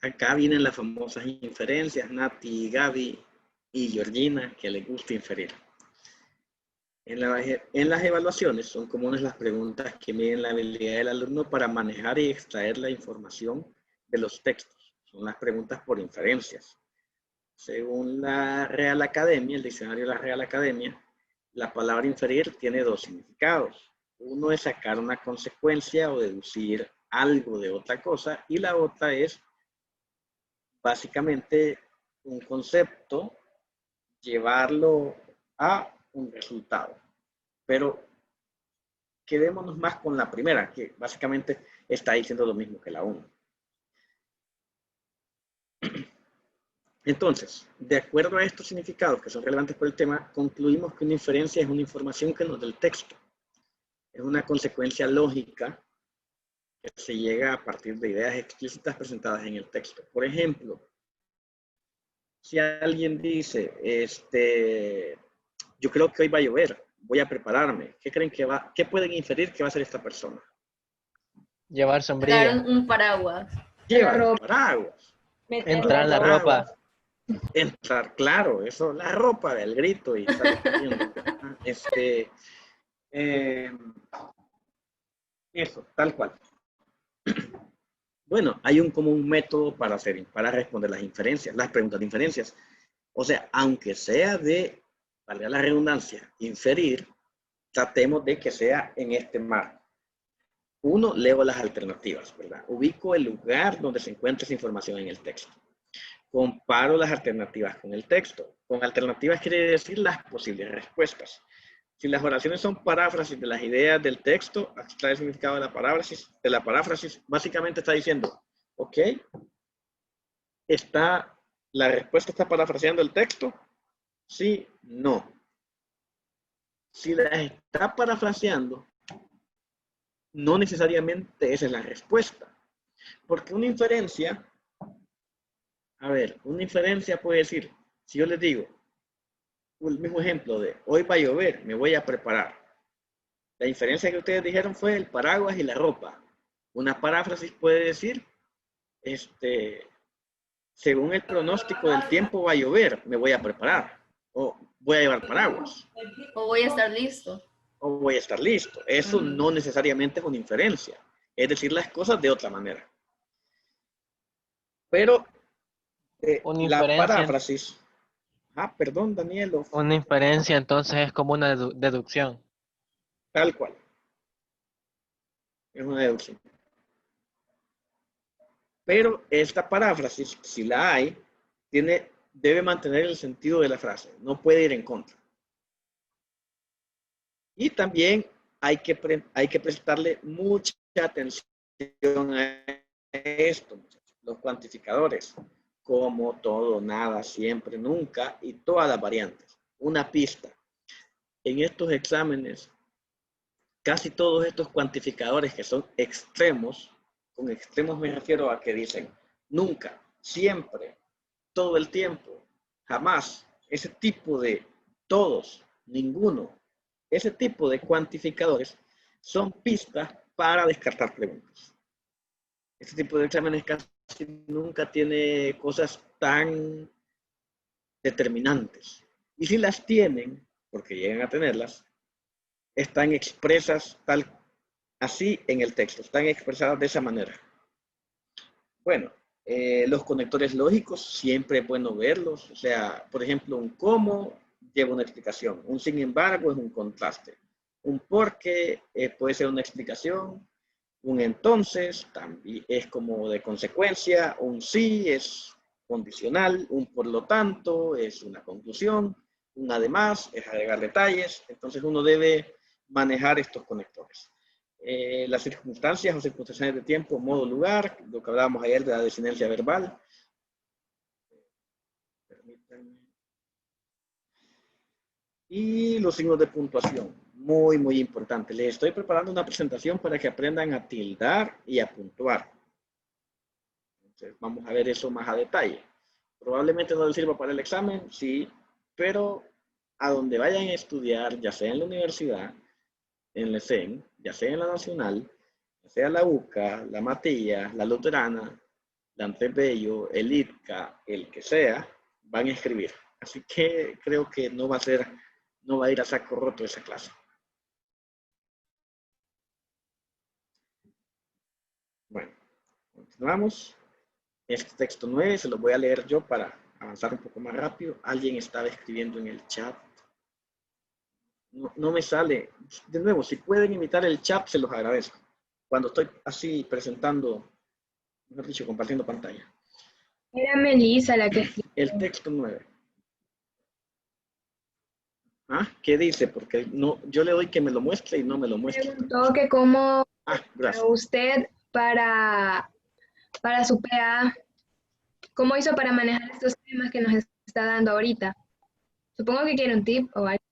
Acá vienen las famosas inferencias, Nati, Gaby y Georgina, que les gusta inferir. En las evaluaciones son comunes las preguntas que miden la habilidad del alumno para manejar y extraer la información de los textos. Son las preguntas por inferencias. Según la Real Academia, el diccionario de la Real Academia, la palabra inferir tiene dos significados. Uno es sacar una consecuencia o deducir algo de otra cosa, y la otra es básicamente un concepto, llevarlo a un resultado. Pero quedémonos más con la primera, que básicamente está diciendo lo mismo que la 1. Entonces, de acuerdo a estos significados que son relevantes por el tema, concluimos que una inferencia es una información que nos da el texto. Es una consecuencia lógica que se llega a partir de ideas explícitas presentadas en el texto. Por ejemplo, si alguien dice, yo creo que hoy va a llover, voy a prepararme, ¿qué creen que va? ¿Qué pueden inferir que va a hacer esta persona? Llevar sombrilla. Dar un paraguas. Llevar un paraguas. Entrar en la ropa. Entrar, claro, eso, la ropa, el grito y eso, tal cual. Bueno, hay un común método para responder las inferencias, las preguntas de inferencias. O sea, aunque sea de, valga la redundancia, inferir, tratemos de que sea en este marco. Uno, leo las alternativas, ¿verdad? Ubico el lugar donde se encuentra esa información en el texto. Comparo las alternativas con el texto. Con alternativas quiere decir las posibles respuestas. Si las oraciones son paráfrasis de las ideas del texto, extrae el significado de la paráfrasis, básicamente está diciendo, ok, la respuesta está parafraseando el texto, sí, no. Si la está parafraseando, no necesariamente esa es la respuesta. Porque una inferencia, una inferencia puede decir, si yo les digo, el mismo ejemplo de hoy va a llover, me voy a preparar. La inferencia que ustedes dijeron fue el paraguas y la ropa. Una paráfrasis puede decir, según el pronóstico del tiempo va a llover, me voy a preparar. O voy a llevar paraguas. O voy a estar listo. O voy a estar listo. Eso no necesariamente es una inferencia. Es decir las cosas de otra manera. Pero la paráfrasis... perdón, Daniel. Una inferencia entonces es como una deducción. Tal cual. Es una deducción. Pero esta paráfrasis, si la hay, debe mantener el sentido de la frase. No puede ir en contra. Y también hay que prestarle mucha atención a esto, los cuantificadores, como, todo, nada, siempre, nunca y todas las variantes. Una pista. En estos exámenes, casi todos estos cuantificadores que son extremos, con extremos me refiero a que dicen nunca, siempre, todo el tiempo, jamás, ese tipo de todos, ninguno, ese tipo de cuantificadores son pistas para descartar preguntas. Este tipo de exámenes casi nunca tiene cosas tan determinantes. Y si las tienen, porque llegan a tenerlas, están expresas así en el texto, están expresadas de esa manera. Bueno, los conectores lógicos siempre es bueno verlos. O sea, por ejemplo, un cómo lleva una explicación, un sin embargo es un contraste, un porque puede ser una explicación, un entonces también es como de consecuencia, un sí es condicional, un por lo tanto es una conclusión, un además es agregar detalles. Entonces uno debe manejar estos conectores. Las circunstancias o circunstancias de tiempo, modo, lugar, lo que hablábamos ayer de la desinencia verbal. Permítanme. Y los signos de puntuación, muy, muy importante. Les estoy preparando una presentación para que aprendan a tildar y a puntuar. Entonces, vamos a ver eso más a detalle. Probablemente no les sirva para el examen, sí, pero a donde vayan a estudiar, ya sea en la universidad, en la ESEN, ya sea en la Nacional, ya sea la UCA, la Matías, la Luterana, la Andrés Bello, el ITCA, el que sea, van a escribir. Así que creo que no va a ir a saco roto esa clase. Bueno, continuamos. Este texto 9 se lo voy a leer yo para avanzar un poco más rápido. Alguien estaba escribiendo en el chat. No me sale. De nuevo, si pueden imitar el chat, se los agradezco. Cuando estoy así presentando, mejor dicho, compartiendo pantalla. Era Melissa la que... El texto 9. ¿Ah? ¿Qué dice? Porque no, yo le doy que me lo muestre y no me lo muestre. Preguntó que cómo gracias. usted para su PA, cómo hizo para manejar estos temas que nos está dando ahorita. Supongo que quiere un tip o algo.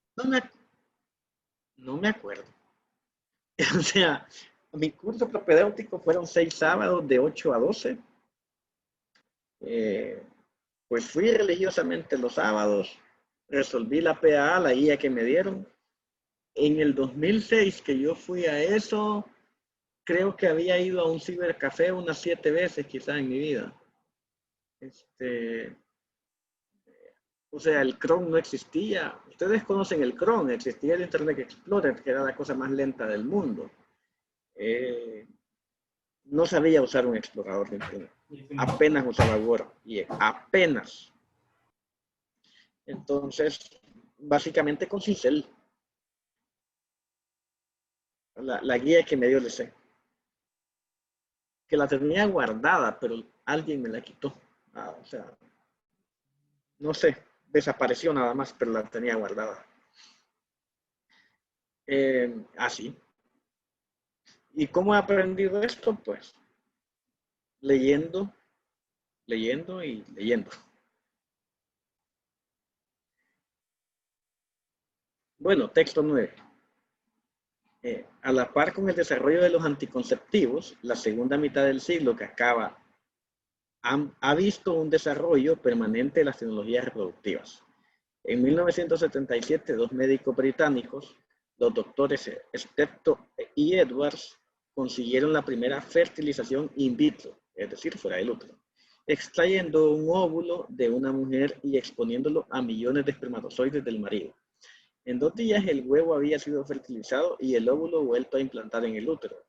No me acuerdo. O sea, mi curso propedéutico fueron 6 sábados de 8 a 12. Pues fui religiosamente los sábados, resolví la PA, la guía que me dieron. En el 2006 que yo fui a eso, creo que había ido a un cibercafé unas 7 veces quizá en mi vida. O sea, el Chrome no existía. Ustedes conocen el Chrome, existía el Internet Explorer, que era la cosa más lenta del mundo. No sabía usar un explorador de Internet. Apenas usaba Word. Y apenas. Entonces, básicamente con Cincel. La guía que me dio el C. Que la tenía guardada, pero alguien me la quitó. O sea, no sé, desapareció nada más, pero la tenía guardada. Así. ¿Y cómo he aprendido esto? Pues leyendo y leyendo. Bueno, texto 9. A la par con el desarrollo de los anticonceptivos, la segunda mitad del siglo que acaba ha visto un desarrollo permanente de las tecnologías reproductivas. En 1977, 2 médicos británicos, los doctores Steptoe y Edwards, consiguieron la primera fertilización in vitro, es decir, fuera del útero, extrayendo un óvulo de una mujer y exponiéndolo a millones de espermatozoides del marido. En 2 días el huevo había sido fertilizado y el óvulo vuelto a implantar en el útero.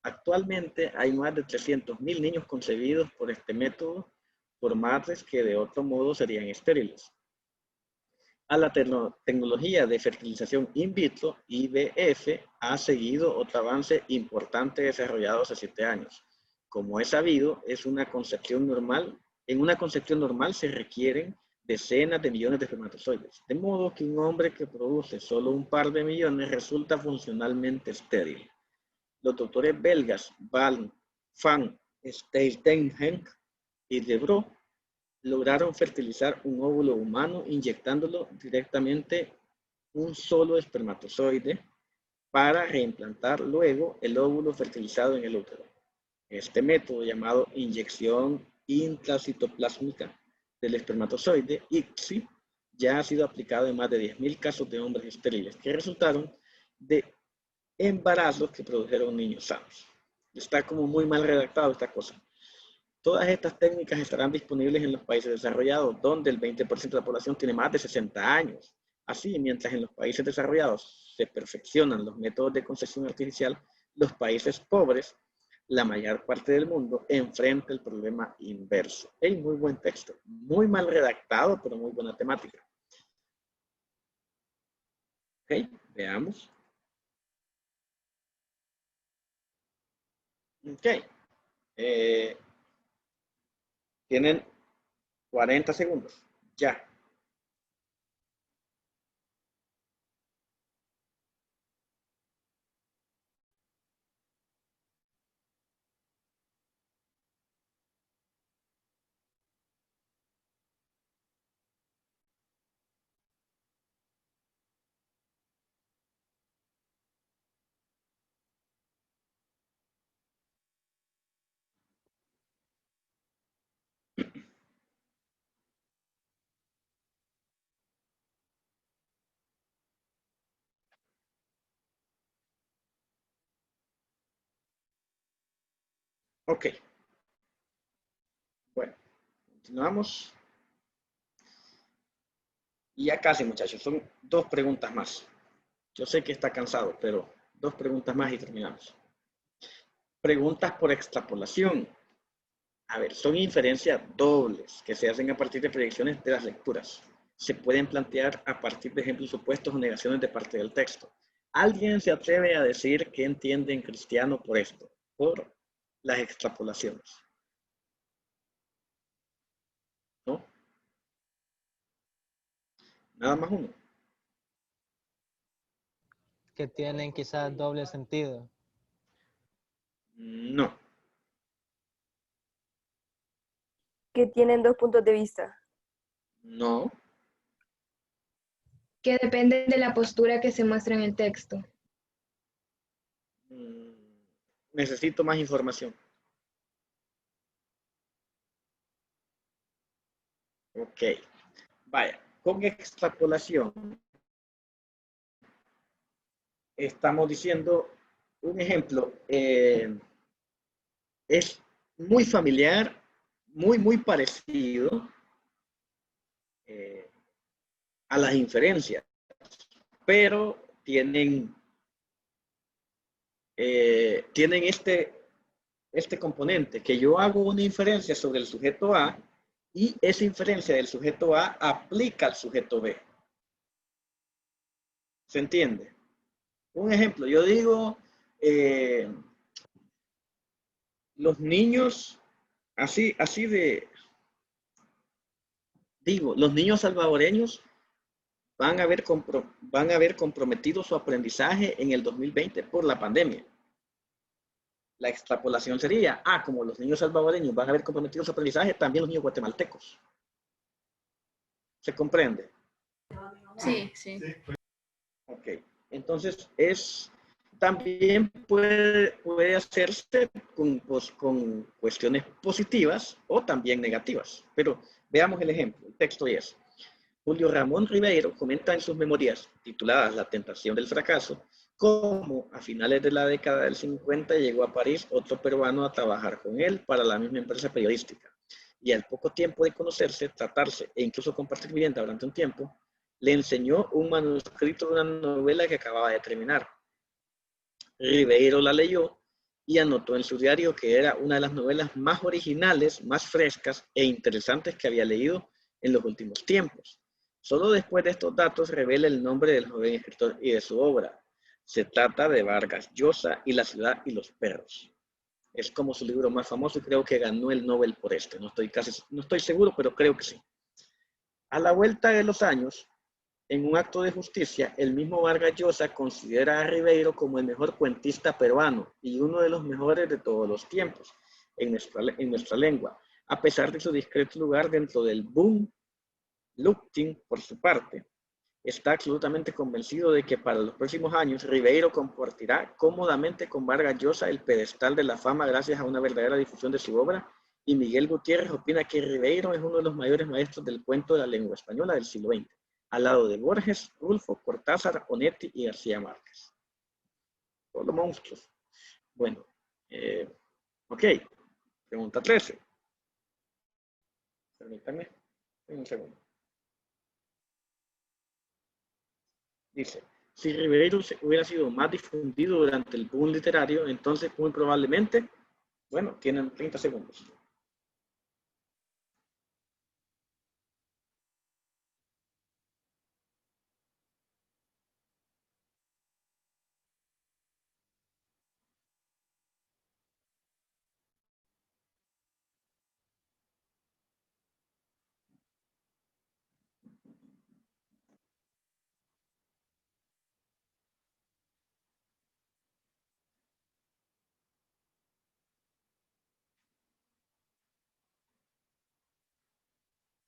Actualmente hay más de 300.000 niños concebidos por este método por madres que de otro modo serían estériles. a la tecnología de fertilización in vitro, IVF, ha seguido otro avance importante desarrollado hace 7 años. Como es sabido, en una concepción normal se requieren decenas de millones de espermatozoides, de modo que un hombre que produce solo un par de millones resulta funcionalmente estéril. Los doctores belgas Van Steenhenk y De Bro lograron fertilizar un óvulo humano inyectándolo directamente un solo espermatozoide para reimplantar luego el óvulo fertilizado en el útero. Este método, llamado inyección intracitoplásmica del espermatozoide, ICSI, ya ha sido aplicado en más de 10.000 casos de hombres estériles que resultaron de embarazos que produjeron niños sanos. Está como muy mal redactado esta cosa. Todas estas técnicas estarán disponibles en los países desarrollados, donde el 20% de la población tiene más de 60 años. Así, mientras en los países desarrollados se perfeccionan los métodos de concepción artificial, los países pobres, la mayor parte del mundo, enfrenta el problema inverso. Hey, muy buen texto, muy mal redactado, pero muy buena temática. Ok, veamos. Ok. Tienen 40 segundos. Ya. Ok. Bueno, continuamos. Y ya casi, muchachos, son 2 preguntas más. Yo sé que está cansado, pero 2 preguntas más y terminamos. Preguntas por extrapolación. A ver, son inferencias dobles que se hacen a partir de predicciones de las lecturas. Se pueden plantear a partir de ejemplos supuestos o negaciones de parte del texto. ¿Alguien se atreve a decir qué entiende en cristiano por esto? Por las extrapolaciones. ¿No? Nada más uno. Que tienen quizás doble sentido. No. Que tienen 2 puntos de vista. No. Que depende de la postura que se muestra en el texto. Necesito más información. Ok. Vaya, con extrapolación estamos diciendo un ejemplo. Es muy familiar, muy parecido a las inferencias, pero tienen este componente, que yo hago una inferencia sobre el sujeto A y esa inferencia del sujeto A aplica al sujeto B. ¿Se entiende? Un ejemplo, yo digo, los niños, los niños salvadoreños van a ver comprometido su aprendizaje en el 2020 por la pandemia. La extrapolación sería, como los niños salvadoreños van a ver comprometido su aprendizaje, también los niños guatemaltecos. ¿Se comprende? Sí, sí. Ok, entonces también puede hacerse con cuestiones positivas o también negativas. Pero veamos el ejemplo. El texto es: Julio Ramón Ribeiro comenta en sus memorias, tituladas La tentación del fracaso, cómo a finales de la década del 50 llegó a París otro peruano a trabajar con él para la misma empresa periodística. Y al poco tiempo de conocerse, tratarse e incluso compartir vivienda durante un tiempo, le enseñó un manuscrito de una novela que acababa de terminar. Ribeiro la leyó y anotó en su diario que era una de las novelas más originales, más frescas e interesantes que había leído en los últimos tiempos. Solo después de estos datos revela el nombre del joven escritor y de su obra. Se trata de Vargas Llosa y La ciudad y los perros. Es como su libro más famoso y creo que ganó el Nobel por este. No estoy seguro, pero creo que sí. A la vuelta de los años, en un acto de justicia, el mismo Vargas Llosa considera a Ribeiro como el mejor cuentista peruano y uno de los mejores de todos los tiempos en nuestra lengua, a pesar de su discreto lugar dentro del boom. Lupton, por su parte, está absolutamente convencido de que para los próximos años Ribeiro compartirá cómodamente con Vargas Llosa el pedestal de la fama gracias a una verdadera difusión de su obra, y Miguel Gutiérrez opina que Ribeiro es uno de los mayores maestros del cuento de la lengua española del siglo XX, al lado de Borges, Rulfo, Cortázar, Onetti y García Márquez. Todos los monstruos. Bueno, ok. Pregunta 13. Permítanme un segundo. Dice, si Ribeiro hubiera sido más difundido durante el boom literario, entonces muy probablemente, bueno, tienen 30 segundos.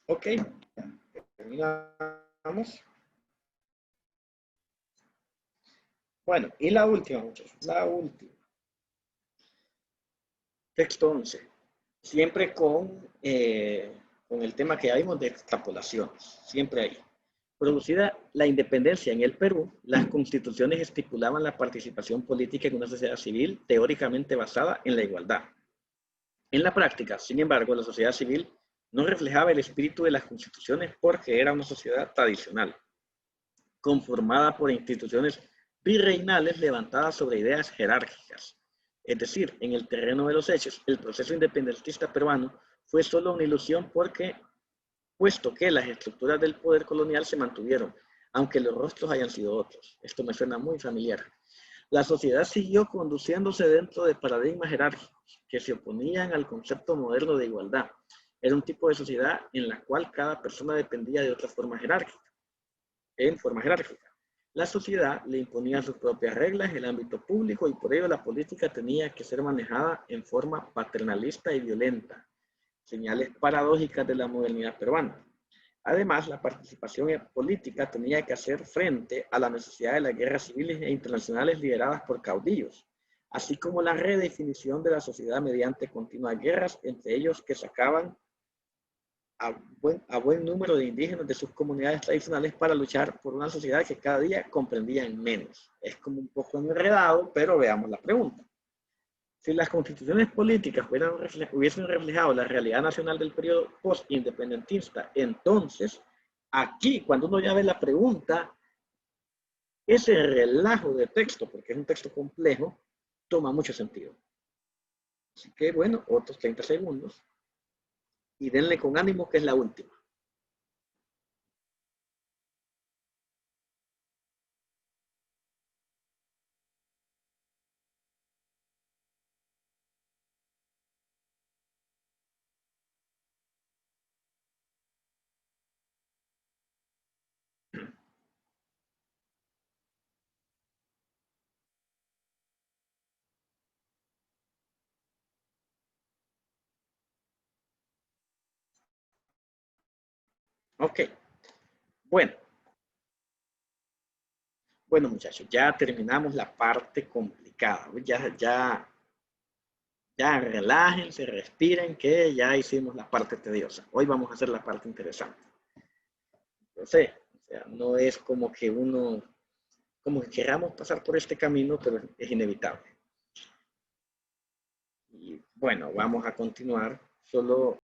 Ok, terminamos. Bueno, y la última, muchachos, la última. Texto 11. Siempre con el tema que vimos de extrapolaciones, siempre ahí. Producida la independencia en el Perú, las constituciones estipulaban la participación política en una sociedad civil teóricamente basada en la igualdad. En la práctica, sin embargo, la sociedad civil no reflejaba el espíritu de las constituciones porque era una sociedad tradicional, conformada por instituciones virreinales levantadas sobre ideas jerárquicas. Es decir, en el terreno de los hechos, el proceso independentista peruano fue solo una ilusión puesto que las estructuras del poder colonial se mantuvieron, aunque los rostros hayan sido otros. Esto me suena muy familiar. La sociedad siguió conduciéndose dentro de paradigmas jerárquicos que se oponían al concepto moderno de igualdad. Era un tipo de sociedad en la cual cada persona dependía de otra forma jerárquica. La sociedad le imponía sus propias reglas en el ámbito público y por ello la política tenía que ser manejada en forma paternalista y violenta. Señales paradójicas de la modernidad peruana. Además, la participación política tenía que hacer frente a la necesidad de las guerras civiles e internacionales lideradas por caudillos, así como la redefinición de la sociedad mediante continuas guerras, entre ellos que sacaban a buen número de indígenas de sus comunidades tradicionales para luchar por una sociedad que cada día comprendían menos. Es como un poco enredado, pero veamos la pregunta. Si las constituciones políticas hubiesen reflejado la realidad nacional del periodo post-independentista, entonces, aquí, cuando uno ya ve la pregunta, ese relajo de texto, porque es un texto complejo, toma mucho sentido. Así que, bueno, otros 30 segundos. Y denle con ánimo, que es la última. Ok. Bueno, muchachos, ya terminamos la parte complicada. Ya relájense, respiren, que ya hicimos la parte tediosa. Hoy vamos a hacer la parte interesante. Yo sé, o sea, no es como que queramos pasar por este camino, pero es inevitable. Y bueno, vamos a continuar. Solo